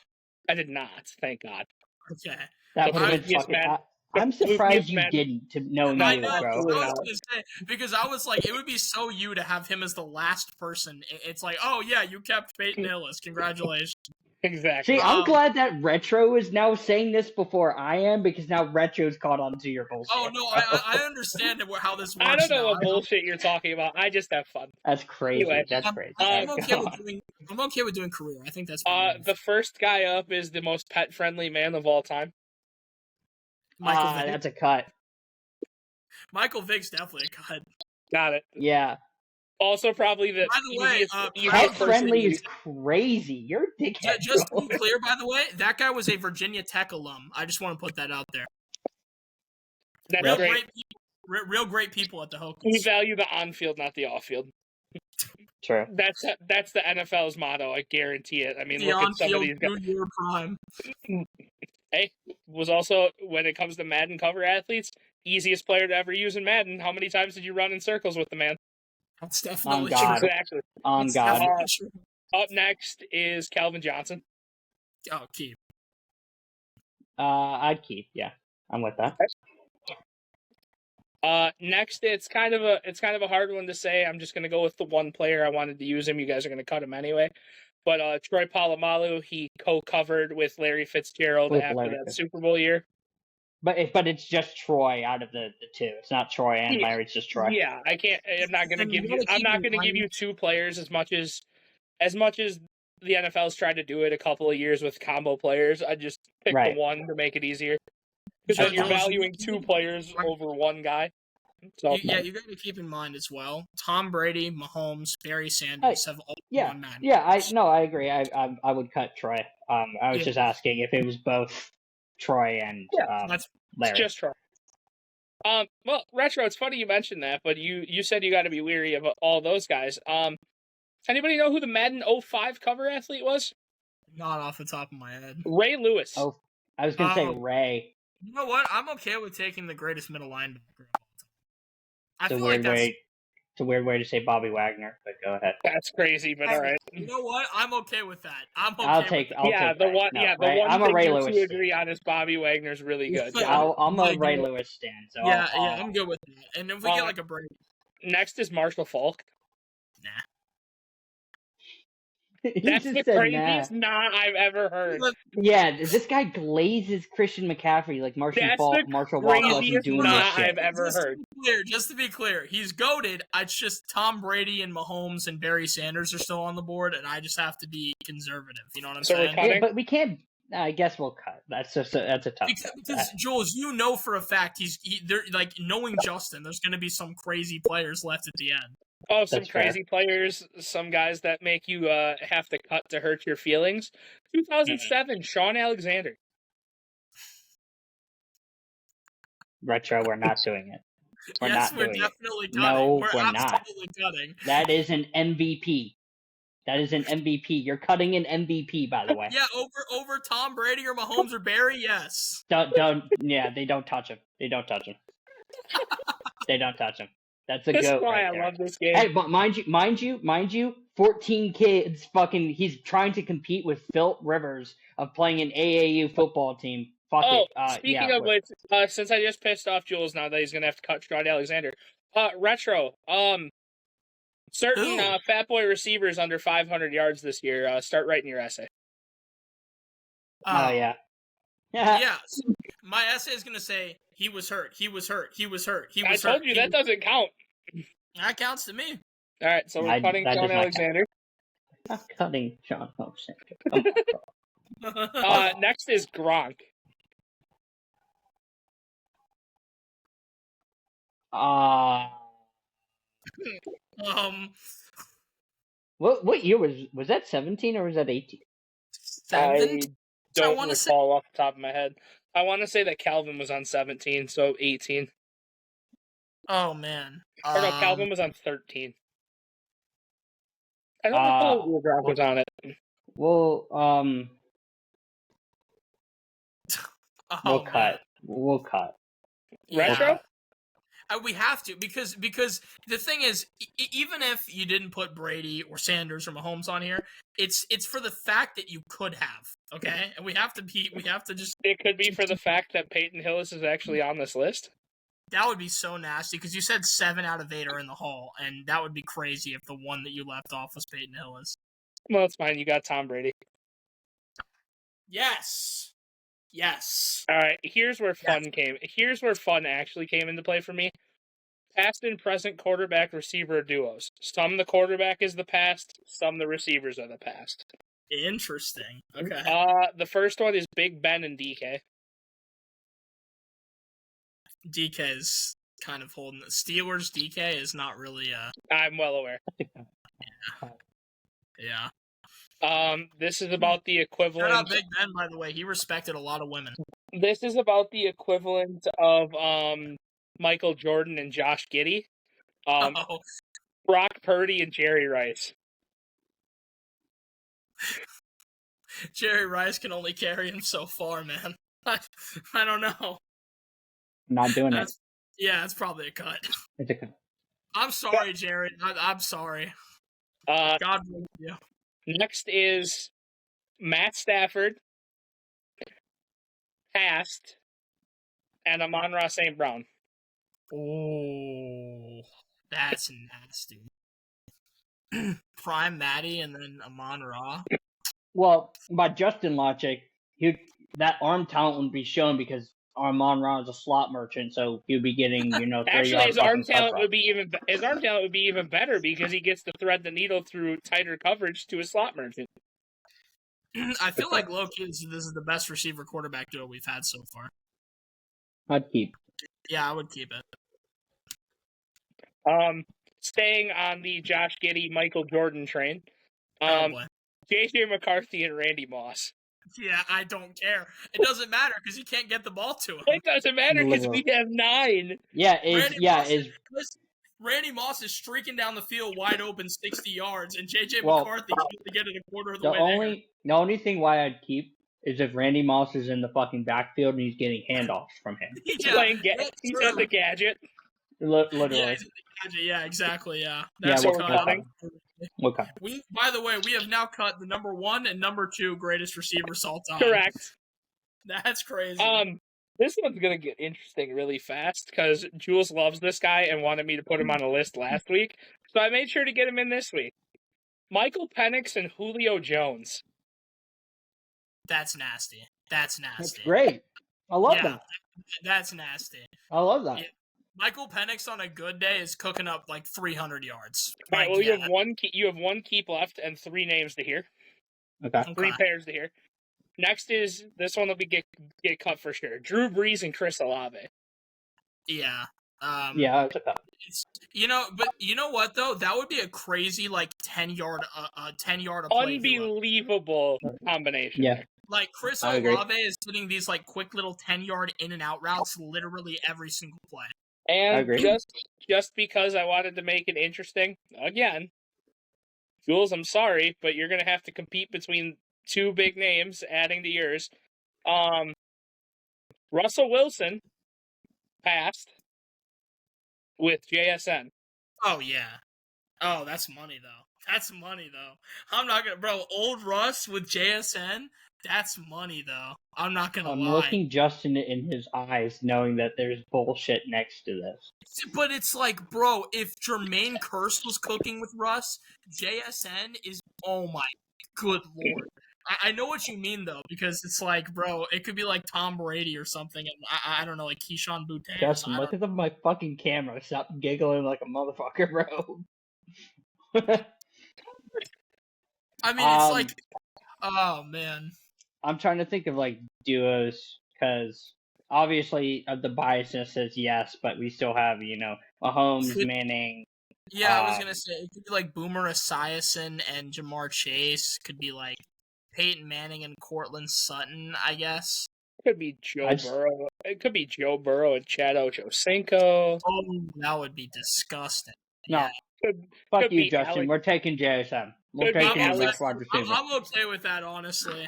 I did not. Thank God. Okay. That would have been fucking. I'm surprised you didn't, to know you, bro. I was gonna say, because I was like, it would be so you to have him as the last person. It's like, oh yeah, you kept Peyton Hillis. Congratulations. Exactly. See, I'm glad that Retro is now saying this before I am, because now Retro's caught on to your bullshit. Oh no, I understand how this works. I don't know now. what bullshit you're talking about. I just have fun. That's crazy. Anyway, that's crazy. I'm okay with doing career. I think that's fine. The first guy up is the most pet-friendly man of all time. Michael Vick. That's a cut. Michael Vick's definitely a cut. Got it. Yeah. Also, probably the by the way, pet friendly is crazy. You're a dickhead. Just to be clear, by the way, that guy was a Virginia Tech alum. I just want to put that out there. That's real great people at the Hokies. We value the on-field, not the off-field. True. That's the NFL's motto. I guarantee it. I mean, the look at some of these guys. Your prime. Hey, was also, when it comes to Madden cover athletes, easiest player to ever use in Madden. How many times did you run in circles with the man? That's definitely true. Exactly. On God. Up next is Calvin Johnson. Oh, keep. I'd keep. Yeah, I'm with that. Next, it's kind of a hard one to say. I'm just gonna go with the one player I wanted to use him. You guys are gonna cut him anyway. But Troy Polamalu, he co-covered with Larry Fitzgerald after that Super Bowl year. But it's just Troy out of the two. It's not Troy and Larry. It's just Troy. Yeah, I'm not gonna give you 2 players as much as the NFL's tried to do it a couple of years with combo players. I just picked the one to make it easier. Because you're valuing 2 players over one guy. So, you got to keep in mind as well. Tom Brady, Mahomes, Barry Sanders have all won Madden. Yeah, I agree. I would cut Troy. I was just asking if it was both Troy and Larry. It's just Troy. Well, Retro, it's funny you mentioned that, but you said you got to be weary of all those guys. Anybody know who the Madden 05 cover athlete was? Not off the top of my head. Ray Lewis. Oh, I was gonna say Ray. You know what? I'm okay with taking the greatest middle linebacker of all time. It's a weird way to say Bobby Wagner, but go ahead. That's crazy, but all right. You know what? I'm okay with that. I'll take the Ray. one I'm a Ray thing Lewis you agree on is Bobby Wagner's really good. I'm a Ray Lewis stan. So I'm good with that. And if we get like a break. Next is Marshall Faulk. Nah. He That's just the said craziest nah I've ever heard. Yeah, this guy glazes Christian McCaffrey like That's the Marshall Falk wasn't craziest doing nah this shit. I've ever heard. Just to be clear, he's goated. It's just Tom Brady and Mahomes and Barry Sanders are still on the board, and I just have to be conservative. You know what I'm So we're saying? cutting? Yeah, but we can't. I guess we'll cut. That's a tough. Because Jules, you know for a fact they're like knowing Justin. There's going to be some crazy players left at the end. Oh, some That's crazy players, some guys that make you have to cut to hurt your feelings. 2007, Sean Alexander. Retro, we're not doing it. We're Yes, not we're doing definitely it. cutting. No, we're not. absolutely cutting. That is an MVP. That is an MVP. You're cutting an MVP, by the way. Yeah, over Tom Brady or Mahomes or Barry, yes. Don't. Yeah, they don't touch him. They don't touch him. They don't touch him. That's a That's goat why right I there. love this game. Hey, but mind you, 14 kids fucking. He's trying to compete with Phil Rivers of playing an AAU football team. Fuck it. Speaking of which, since I just pissed off Jules now that he's gonna have to cut Sean Alexander. Retro. Certain fat boy receivers under 500 yards this year. Start writing your essay. Oh yeah. Yeah. My essay is gonna say he was hurt. He was hurt. He was hurt. He was hurt. I told you that doesn't count. That counts to me. All right, so we're cutting Sean Alexander. Not cutting Sean Alexander. Next is Gronk. What year was that? 17 or was that 18? I don't recall off the top of my head. I want to say that Calvin was on 17, so 18. Oh man. Or no, Calvin was on 13. I don't recall Gronk was on it. Well, we'll cut. Man. We'll cut. Retro? We have to because the thing is, even if you didn't put Brady or Sanders or Mahomes on here, it's for the fact that you could have, okay, and we have to just. It could be for the fact that Peyton Hillis is actually on this list. That would be so nasty because you said 7 out of 8 are in the Hall, and that would be crazy if the one that you left off was Peyton Hillis. Well, it's fine. You got Tom Brady. Yes. All right. Here's where fun actually came into play for me. Past and present quarterback receiver duos. Some the quarterback is the past. Some the receivers are the past. Interesting. Okay. The first one is Big Ben and DK. DK is kind of holding the Steelers. DK is not really I'm well aware. Yeah. This is about the equivalent. Shout out Big Ben, by the way. He respected a lot of women. This is about the equivalent of Michael Jordan and Josh Giddey. Brock Purdy and Jerry Rice. Jerry Rice can only carry him so far, man. I don't know. Not doing it. Yeah, it's probably a cut. It's a cut. I'm sorry, Jared. I'm sorry. God bless you. Next is Matt Stafford, past, and Amon-Ra St. Brown. Oh, that's nasty. Prime Matty and then Amon-Ra. Well, by Justin logic, that arm talent would be shown because Amon-Ra is a slot merchant, so he'd be getting, 30 Actually, his arm talent would be even better because he gets to thread the needle through tighter coverage to a slot merchant. I feel like low-key, this is the best receiver quarterback duo we've had so far. I'd keep. Yeah, I would keep it. Staying on the Josh Giddey, Michael Jordan train. JJ McCarthy and Randy Moss. Yeah, I don't care. It doesn't matter because you can't get the ball to him. It doesn't matter because we have 9. Randy Moss is streaking down the field wide open 60 yards, and JJ McCarthy has to get it a quarter of the way The only thing why I'd keep is if Randy Moss is in the fucking backfield and he's getting handoffs from him. He's at the gadget. Literally. Yeah, exactly. Yeah. That's what we're cutting. Okay. By the way, we have now cut the number 1 and number 2 greatest receivers all time. Correct. That's crazy. This one's gonna get interesting really fast because Jules loves this guy and wanted me to put him on a list last week, so I made sure to get him in this week. Michael Penix and Julio Jones. That's nasty. That's nasty. That's great. I love Yeah. that. That's nasty. I love that. Yeah. Michael Penix on a good day is cooking up like 300 yards. All right, Like, well, yeah. you have one keep left and 3 names to hear. Okay. 3 pairs to hear. Next is this one will be get cut for sure. Drew Brees and Chris Olave. Yeah. Yeah. But you know what though? That would be a crazy like 10-yard a play. Unbelievable combination. Yeah. There. Like Chris I agree. Olave is hitting these like quick little 10-yard in and out routes literally every single play. And I agree. just because I wanted to make it interesting, again, Jules, I'm sorry, but you're gonna have to compete between 2 big names, adding to yours. Russell Wilson passed with JSN. Oh yeah. Oh, that's money though. That's money though. I'm not gonna, bro. Old Russ with JSN. That's money though. I'm not gonna I'm lie. looking Justin in his eyes, knowing that there's bullshit next to this. But it's like, bro, if Jermaine Kearse was cooking with Russ, JSN is, oh my good lord. I know what you mean though, because it's like, bro, it could be like Tom Brady or something, and I don't know, like Keyshawn Boutte. Justin, look at my fucking camera. Stop giggling like a motherfucker, bro. I mean, it's like, oh man. I'm trying to think of like duos, because obviously the biasness says yes, but we still have, Mahomes, Manning. Yeah, I was gonna say it could be like Boomer Esiason and Jamar Chase. Could be like Peyton Manning and Cortland Sutton, I guess. Could be Burrow. It could be Joe Burrow and Chad Ochocinco. Oh, that would be disgusting. No, yeah. Fuck you, Justin. We're taking JSM. We're taking the left wide receiver. I'm okay with that, honestly.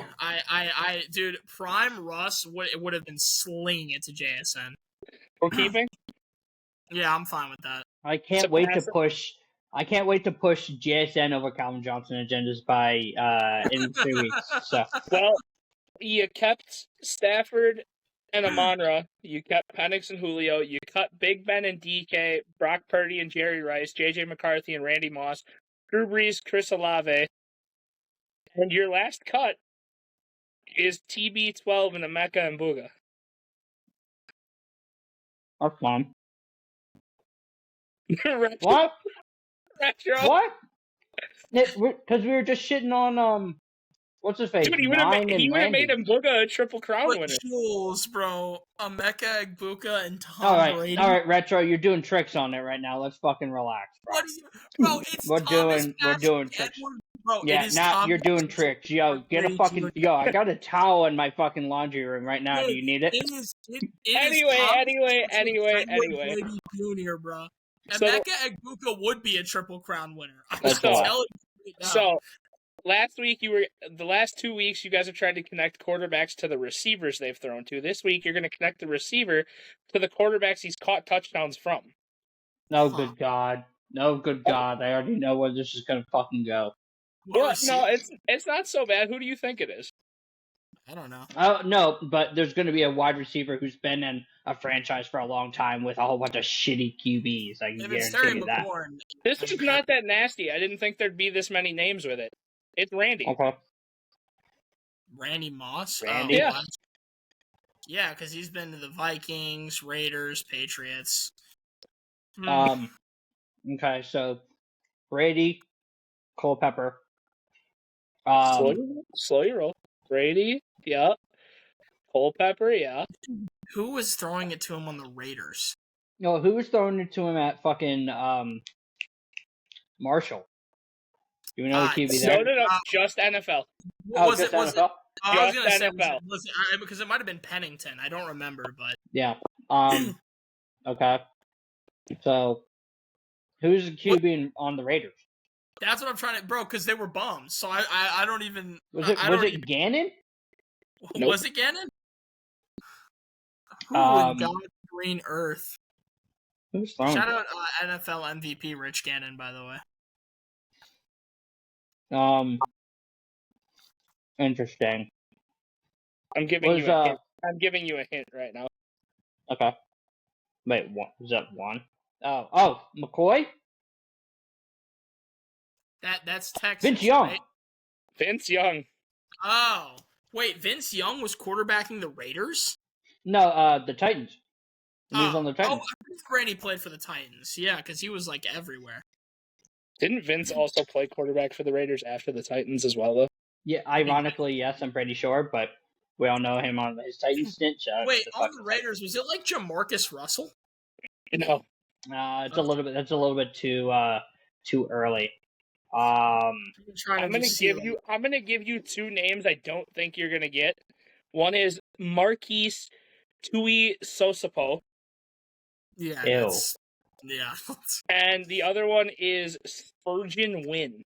Dude, prime Russ would have been slinging it to JSN. We're keeping. Yeah, I'm fine with that. I can't wait to push JSN over Calvin Johnson agendas by in 3 weeks. So well, you kept Stafford and Amon-Ra. You kept Penix and Julio. You cut Big Ben and DK, Brock Purdy and Jerry Rice, JJ McCarthy and Randy Moss, Drew Brees, Chris Olave. And your last cut is TB12 and Emeka and Buga. that's fun. Retro. What? Retro. What? Because we were just shitting on what's his face? Dude, he would have made Buga a triple crown winner. Jules, bro, Emeka Egbuka and Tom Brady. All right, Retro, you're doing tricks on it right now. Let's fucking relax, bro. We're doing tricks. Bro, yeah, now you're doing tricks. Yo, get a fucking I got a towel in my fucking laundry room right now. Do you need it? Anyway. Junior, bro. Emeka Egbuka would be a triple crown winner. So last week the last 2 weeks you guys have tried to connect quarterbacks to the receivers they've thrown to. This week you're going to connect the receiver to the quarterbacks he's caught touchdowns from. Good God. No, good God. I already know where this is going to fucking go. Well, no, it's not so bad. Who do you think it is? I don't know. Oh, no, but there's going to be a wide receiver who's been in a franchise for a long time with a whole bunch of shitty QBs. I can guarantee you that. This is not that nasty. I didn't think there'd be this many names with it. It's Randy. Okay. Randy Moss? Randy? Yeah. Yeah, because he's been to the Vikings, Raiders, Patriots. Okay, so Brady, Culpepper. Slow your roll. Brady, yeah. Culpepper, yeah. Who was throwing it to him on the Raiders? No, who was throwing it to him at fucking Marshall? Do we know the QB there? No, just NFL. Was it NFL? I was gonna say NFL. Because it might have been Pennington. I don't remember, but yeah. Okay. So, who's the QB on the Raiders? That's what I'm trying to, bro. Because they were bums, so I don't even. Was it Gannon? Nope. Was it Gannon? Who in God's green earth? Who's throwing? Shout out NFL MVP Rich Gannon, by the way. Interesting. I'm giving you a hint. I'm giving you a hint right now. Okay. Wait, what? Was that one? Oh, McCoy? That's Texas. Vince Young. Right? Vince Young. Oh, wait, Vince Young was quarterbacking the Raiders? No, the Titans. He was on the Oh, Titans. I forgot he played for the Titans. Yeah, because he was like everywhere. Didn't Vince also play quarterback for the Raiders after the Titans as well, though? Yeah, ironically, yes, I'm pretty sure, but we all know him on his Titans stint. So Wait, on the Raiders, was it like Jamarcus Russell? No. It's a little bit. That's a little bit too early. I'm gonna give you two names I don't think you're gonna get. One is Marquise Tui Sosapo. Yeah. Ew. Yeah. And the other one is Spurgeon Wynn.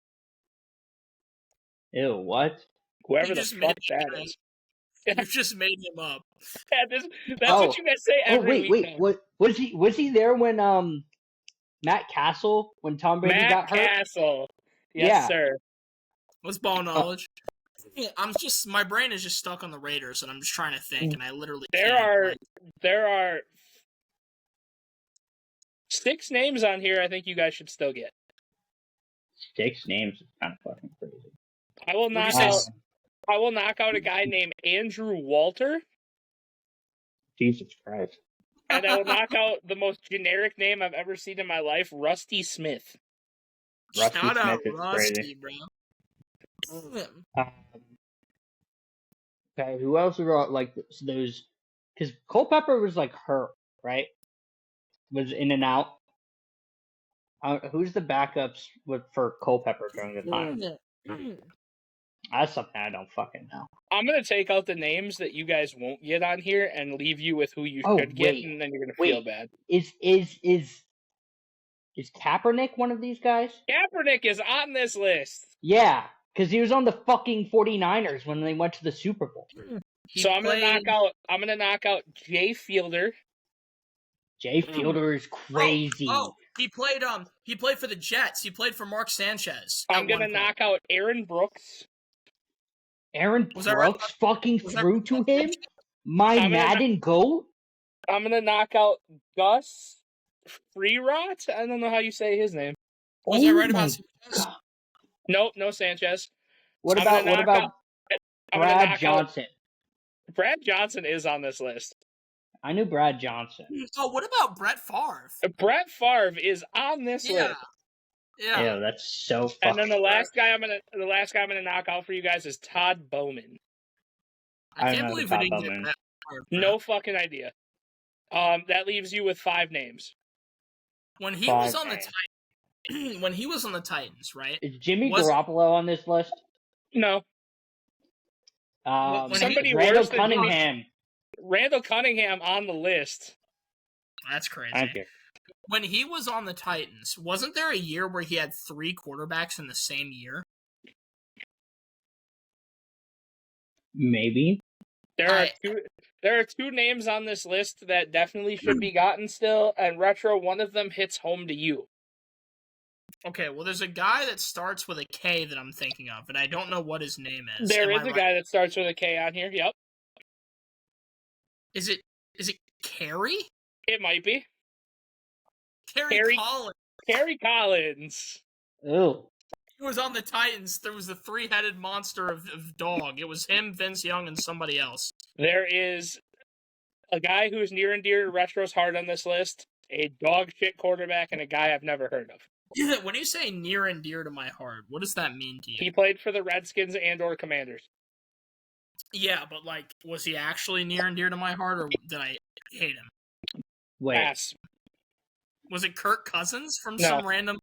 Ew, what? Whoever the fuck that is. You just made him up. Yeah, that's what you guys say every week. Wait. Was he there when Matt Castle, when Tom Brady got hurt? Matt Castle. Yes, sir. What's ball knowledge? My brain is just stuck on the Raiders, and I'm just trying to think, and I literally there are 6 names on here I think you guys should still get. 6 names is kind of fucking crazy. I will knock out a guy named Andrew Walter. Jesus Christ. And I will knock out the most generic name I've ever seen in my life, Rusty Smith. Rusty Shout Smith out is Rusty, crazy. bro. Okay, who else wrote like those? Because Culpepper was like hurt, right? Was in and out. Who's the backups for Culpepper during the time? That's something I don't fucking know. I'm gonna take out the names that you guys won't get on here and leave you with who you should get, and then you're gonna feel bad. Is Kaepernick one of these guys? Kaepernick is on this list. Yeah, because he was on the fucking 49ers when they went to the Super Bowl. So I'm gonna knock out Jay Fielder. Jay Fielder is crazy. He played for the Jets. He played for Mark Sanchez. I'm gonna knock out Aaron Brooks. Aaron Brooks fucking threw to him? My Madden GOAT? I'm gonna knock out Gus Freerot? I don't know how you say his name. Was I right about Sanchez? Nope, no Sanchez. What about Brad Johnson? Brad Johnson is on this list. I knew Brad Johnson. Oh, what about Brett Favre? Brett Favre is on this list. Yeah, that's so fucking. And then the last guy I'm gonna knock out for you guys is Todd Bowman. I can't believe we didn't get that. No fucking idea. That leaves you with 5 names. When he was on the Titans, right? Is Jimmy Garoppolo on this list? No. Somebody Randall Cunningham. Randall Cunningham on the list. That's crazy. Thank you. When he was on the Titans, wasn't there a year where he had 3 quarterbacks in the same year? Maybe. There are two names on this list that definitely should be gotten still, and Retro, one of them hits home to you. Okay, well, there's a guy that starts with a K that I'm thinking of, and I don't know what his name is. There is a guy that starts with a K on here, yep. Is it Kerry? It might be. Kerry Collins. Kerry Collins. Ew. He was on the Titans. There was the 3-headed monster of dog. It was him, Vince Young, and somebody else. There is a guy who's near and dear to Retro's heart on this list, a dog shit quarterback, and a guy I've never heard of. When you say near and dear to my heart, what does that mean to you? He played for the Redskins and/or Commanders. Yeah, but was he actually near and dear to my heart, or did I hate him? Wait. Pass. Was it Kirk Cousins from some random?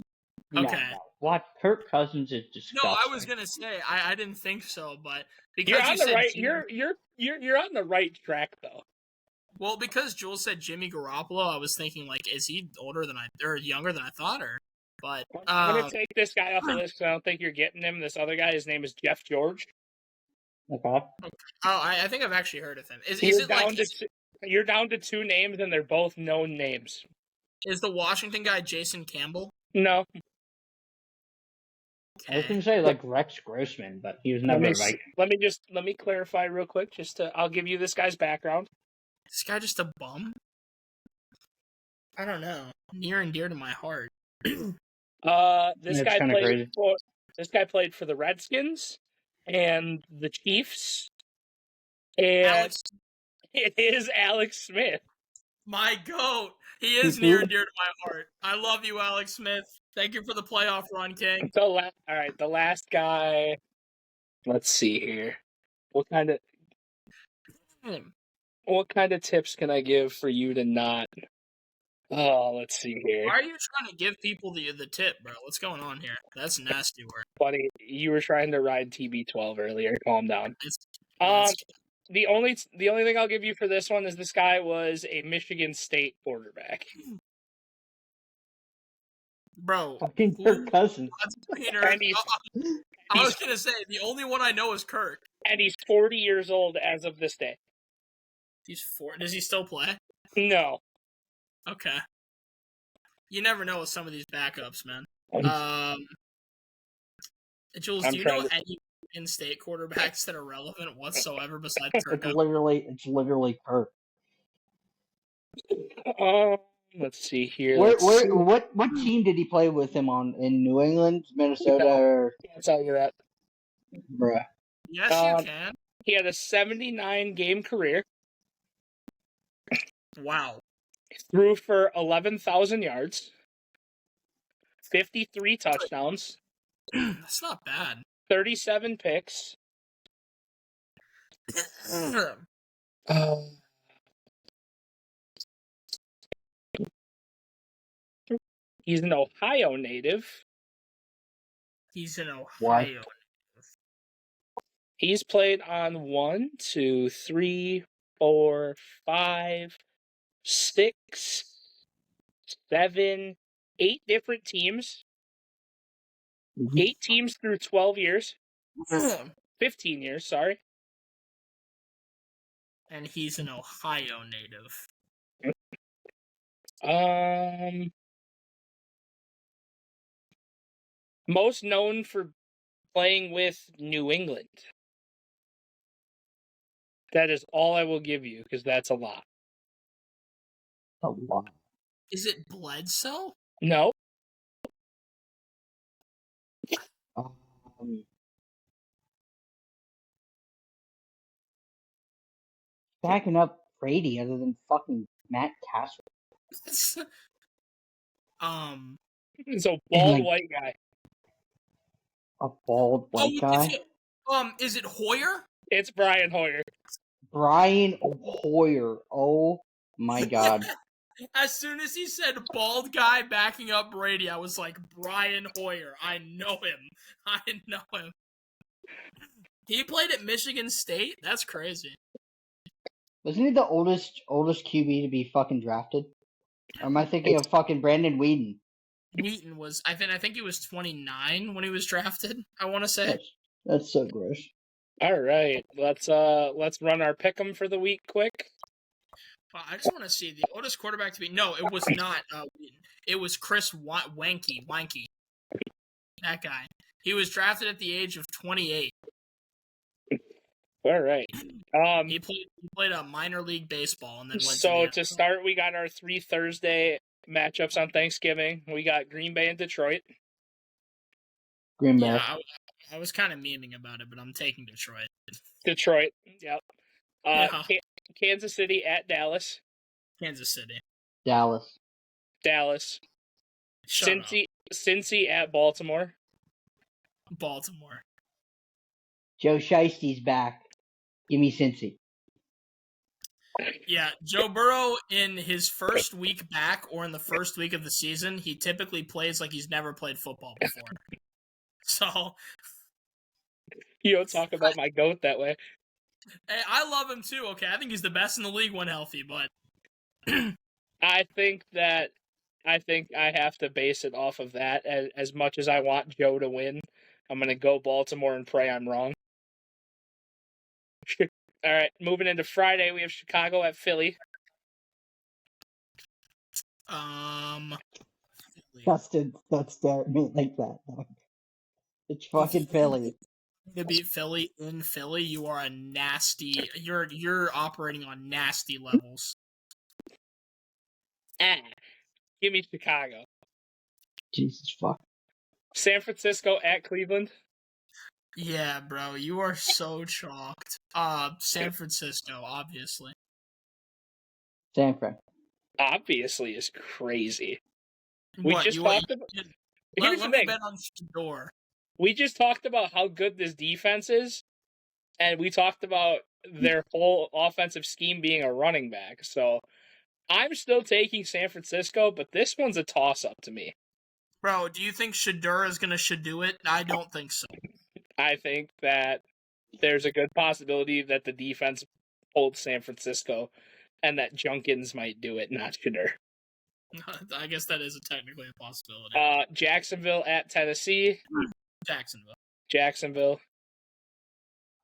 Okay. No. What? Kirk Cousins is disgusting. No, I was gonna say I didn't think so, but because you're on the right, you're on the right track though. Well, because Jules said Jimmy Garoppolo, I was thinking is he older than or younger than I thought, But I'm gonna take this guy off the list because I don't think you're getting him. This other guy, his name is Jeff George. Okay. Oh, I think I've actually heard of him. You're down to 2 names, and they're both known names. Is the Washington guy Jason Campbell? No. Okay. I was gonna say Rex Grossman, but he was never Let me clarify real quick. I'll give you this guy's background. This guy just a bum? I don't know. Near and dear to my heart. This guy This guy played for the Redskins and the Chiefs. And it is Alex Smith. My goat. He is near and dear to my heart. I love you, Alex Smith. Thank you for the playoff run, King. All right, the last guy. Let's see here. What kind of tips can I give for you to not? Oh, let's see here. Why are you trying to give people the tip, bro? What's going on here? That's nasty work. Buddy, you were trying to ride TB12 earlier. Calm down. It's The only thing I'll give you for this one is this guy was a Michigan State quarterback. bro. Fucking Kirk Cousins. I was gonna say the only one I know is Kirk, and he's 40 years old as of this day. He's 4. Does he still play? No. Okay. You never know with some of these backups, man. Jules, do you know any in-state quarterbacks that are relevant whatsoever besides Kirk? It's literally Kirk. Let's see here. What team did he play with him on in New England, Minnesota? Or... Can't tell you that, bruh. Yes, you can. He had a 79-game career. Wow. Threw for 11,000 yards, 53 touchdowns. That's not bad. 37 picks. He's an Ohio native. He's an Ohio native. He's played on 1, 2, 3, 4, 5, 6, 7, 8 different teams. 8 teams through 12 years. 15 years, sorry. And he's an Ohio native. Most known for playing with New England. That is all I will give you, because that's a lot. A lot. Is it Bledsoe? No. Backing up Brady other than fucking Matt Castle. It's a bald white guy. A bald white guy? Is it Hoyer? It's Brian Hoyer. Brian Hoyer. Oh my god. As soon as he said bald guy backing up Brady, I was like, Brian Hoyer. I know him. He played at Michigan State? That's crazy. Wasn't he the oldest QB to be fucking drafted? Or am I thinking of fucking Brandon Whedon? Wheaton was, I think he was 29 when he was drafted, I want to say. That's so gross. All right, let's run our pick'em for the week quick. I just want to see the oldest quarterback to be. No, it was not Wheaton. It was Chris Wanky. That guy. He was drafted at the age of 28. All right. He played a minor league baseball and then went. So to start, we got our 3 Thursday matchups on Thanksgiving. We got Green Bay and Detroit. Green Bay. Yeah, I was kind of memeing about it, but I'm taking Detroit. Detroit. Yep. Kansas City at Dallas. Kansas City. Dallas. Cincy at Baltimore. Baltimore. Joe Shiesty's back. Give me Cincy. Yeah, Joe Burrow in his first week back or in the first week of the season, he typically plays like he's never played football before. So you don't talk about my goat that way. Hey, I love him too. Okay, I think he's the best in the league when healthy, but I think I have to base it off of that. As much as I want Joe to win, I'm gonna go Baltimore and pray I'm wrong. All right, moving into Friday, we have Chicago at Philly. Justin, don't stare at me like that. It's fucking Philly. To beat Philly in Philly, you are a nasty. You're operating on nasty levels. Give me Chicago. Jesus fuck. San Francisco at Cleveland. Yeah, bro, you are so chalked. San Francisco, obviously. San Fran. Obviously is crazy. Let Here's the me thing. bet on Shador. We just talked about how good this defense is, and we talked about their whole offensive scheme being a running back. So I'm still taking San Francisco, but this one's a toss-up to me. Bro, do you think Shador is gonna do it? I don't think so. I think that there's a good possibility that the defense holds San Francisco, and that Junkins might do it, not Shador. I guess that is technically a possibility. Jacksonville at Tennessee. Jacksonville.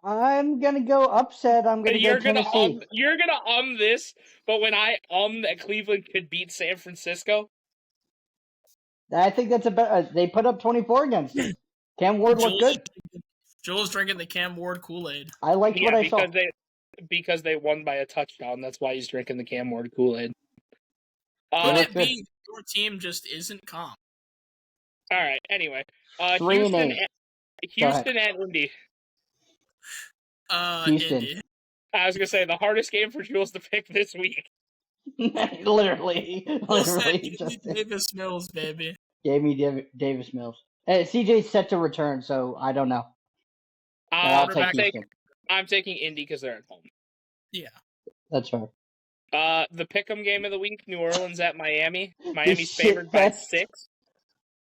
I'm gonna go upset. I'm gonna go Tennessee. You're gonna this, but when I that Cleveland could beat San Francisco, I think that's a better. They put up 24 against them. Cam Ward looked good. Joel's drinking the Cam Ward Kool-Aid. I liked what I saw. Because they won by a touchdown. That's why he's drinking the Cam Ward Kool-Aid. Could it be your team just isn't calm? All right. Anyway, Houston at Indy. Houston. Indy. I was gonna say the hardest game for Jules to pick this week. literally. Davis Mills, baby. Gave me Davis Mills. CJ's set to return, so I don't know. I'll take Houston. I'm taking Indy because they're at home. Yeah, that's right. The pick'em game of the week: New Orleans at Miami. Miami's favored by 6.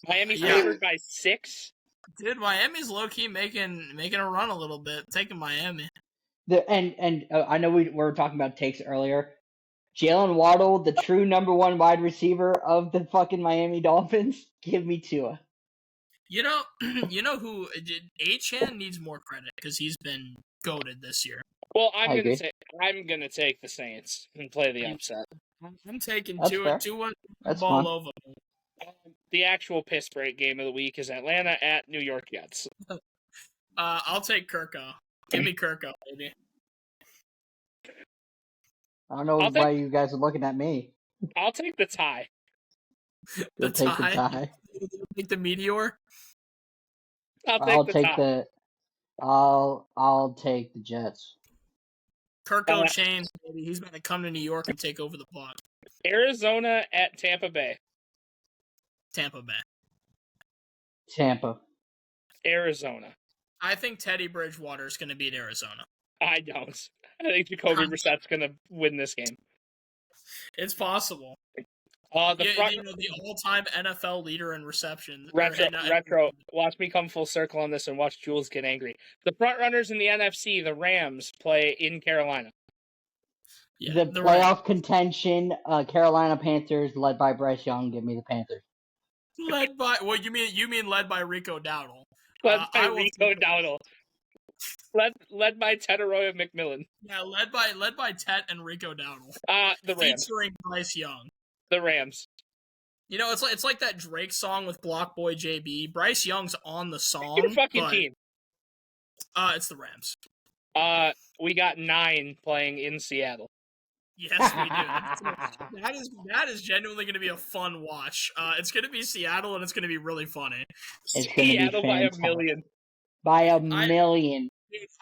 Miami's favored by 6. Dude, Miami's low key making a run a little bit. Taking Miami. I know we were talking about takes earlier. Jalen Waddle, the true number 1 wide receiver of the fucking Miami Dolphins. Give me Tua. You know who? Achane needs more credit because he's been goated this year. Well, I'm gonna take the Saints and play the upset. I'm taking Tua ball over. The actual piss break game of the week is Atlanta at New York Jets. I'll take Kirko. Give me Kirko, baby. I don't know why you guys are looking at me. I'll take the tie. You'll take the tie. Take the meteor. I'll take the Jets. Kirko Chains, baby. He's about to come to New York and take over the plot. Arizona at Tampa Bay. Tampa Bay. Tampa. Arizona. I think Teddy Bridgewater is going to beat Arizona. I don't. I think Jacoby Brissett's going to win this game. It's possible. The all-time NFL leader in receptions. Retro. Watch me come full circle on this and watch Jules get angry. The front runners in the NFC, the Rams, play in Carolina. Yeah, the playoff contention, Carolina Panthers, led by Bryce Young. Give me the Panthers. Led by you mean led by Rico Dowdle? Led by Rico Dowdle. Led by Ted Arroyo McMillan. Yeah, led by Ted and Rico Dowdle. The Rams. Featuring Bryce Young. The Rams. You know, it's like that Drake song with Block Boy JB. Bryce Young's on the song. Your fucking team. It's the Rams. We got 9 playing in Seattle. Yes, we do. That is genuinely going to be a fun watch. It's going to be Seattle, and it's going to be really funny. Seattle by a million. By a million.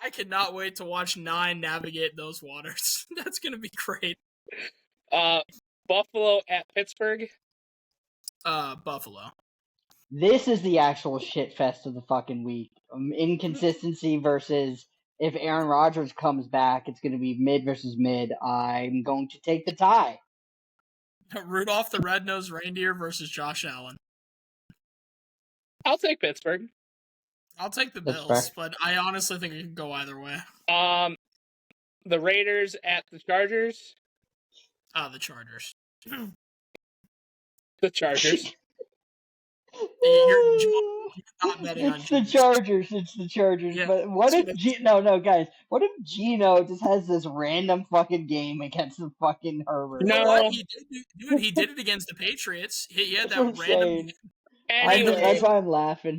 I cannot wait to watch 9 navigate those waters. That's going to be great. Buffalo at Pittsburgh. Buffalo. This is the actual shit fest of the fucking week. Inconsistency versus if Aaron Rodgers comes back, it's going to be mid versus mid. I'm going to take the tie. Rudolph the Red-Nosed Reindeer versus Josh Allen. I'll take Pittsburgh. I'll take the Bills, but I honestly think it can go either way. The Raiders at the Chargers. The Chargers. The Chargers. You're not betting on the Chargers. It's the Chargers. Yeah, but what if guys? What if Gino just has this random fucking game against the fucking Herbert? No, he did it against the Patriots. He had that random. Anyway. That's why I'm laughing.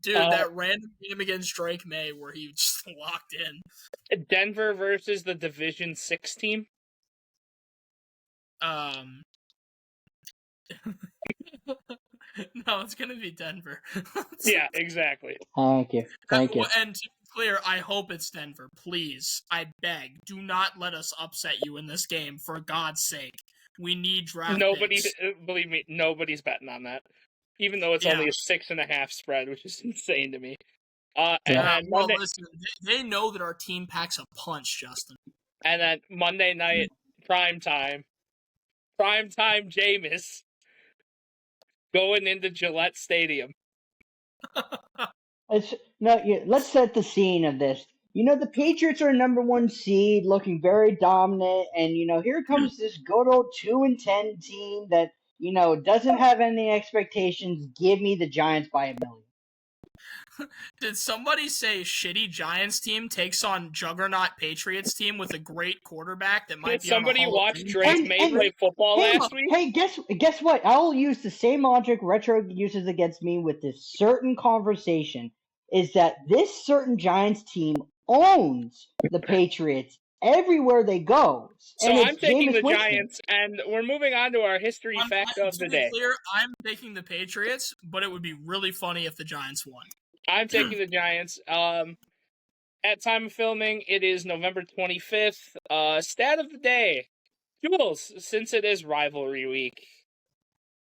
Dude, that random game against Drake May where he just locked in. Denver versus the Division 6 team. No, it's gonna be Denver. Yeah, exactly. Thank you. Thank you. And to be clear, I hope it's Denver. Please, I beg, do not let us upset you in this game. For God's sake, we need draft picks. Believe me, nobody's betting on that. Even though it's only a 6.5 spread, which is insane to me. And then Monday, listen, they know that our team packs a punch, Justin. And then Monday night, primetime Jameis going into Gillette Stadium. Let's set the scene of this. The Patriots are number 1 seed, looking very dominant, and here comes this good old 2-10 team that doesn't have any expectations. Give me the Giants by $1 million. Did somebody say shitty Giants team takes on juggernaut Patriots team with a great quarterback that might be on a somebody Hall watch of Fame? Drake May play football last week? Hey, guess what? I'll use the same logic Retro uses against me with this certain conversation. Is that this certain Giants team owns the Patriots everywhere they go? So and I'm taking the Winston. Giants, and we're moving on to our history fact of the day. To be clear, I'm taking the Patriots, but it would be really funny if the Giants won. I'm taking the Giants. At time of filming, it is November 25th. Stat of the day. Jules, since it is rivalry week.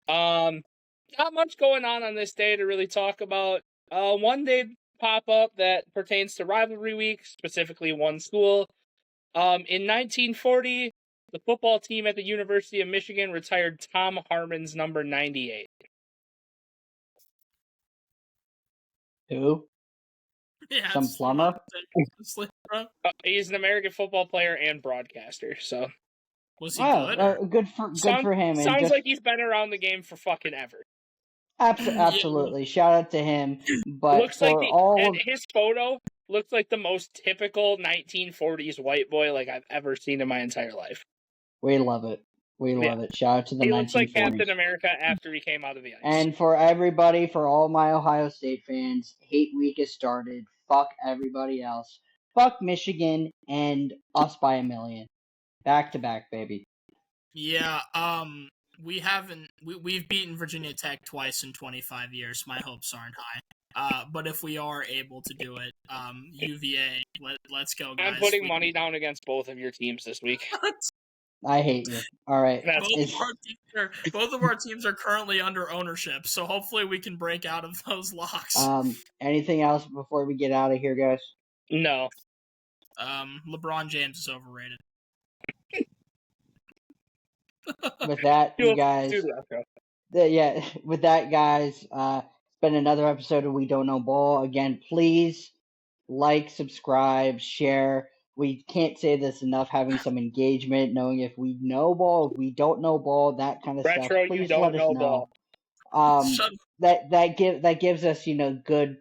Not much going on this day to really talk about. One day pop up that pertains to rivalry week, specifically one school. In 1940, the football team at the University of Michigan retired Tom Harmon's number 98. Who? Yeah, Some plumber? He's an American football player and broadcaster, so. Was he good? Good for him. Sounds like he's been around the game for fucking ever. Absolutely. Shout out to him. But looks like his photo looks like the most typical 1940s white boy like I've ever seen in my entire life. We love it. We love it. Shout out to the 1940s. He looks like Captain America after he came out of the ice. And for everybody, for all my Ohio State fans, hate week has started. Fuck everybody else. Fuck Michigan and us by $1 million. Back to back, baby. Yeah, we've beaten Virginia Tech twice in 25 years. My hopes aren't high. But if we are able to do it, UVA, let's go, guys. I'm putting money down against both of your teams this week. I hate you. All right. Both of our teams are currently under ownership, so hopefully we can break out of those locks. Anything else before we get out of here, guys? No. LeBron James is overrated. With that, you guys. With that, guys, it's been another episode of We Don't Know Ball. Again, please like, subscribe, share. We can't say this enough, having some engagement, knowing if we know ball, if we don't know ball, that kind of stuff. Please let us know. That gives us, good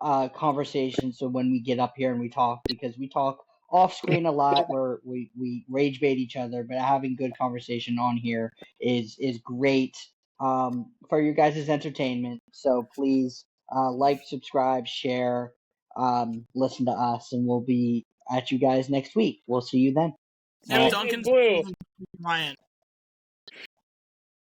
conversation. So when we get up here and we talk, because we talk off screen a lot where we rage bait each other, but having good conversation on here is great for your guys' entertainment. So please like, subscribe, share, listen to us, and we'll be at you guys next week. We'll see you then. Duncan Blue. Ryan.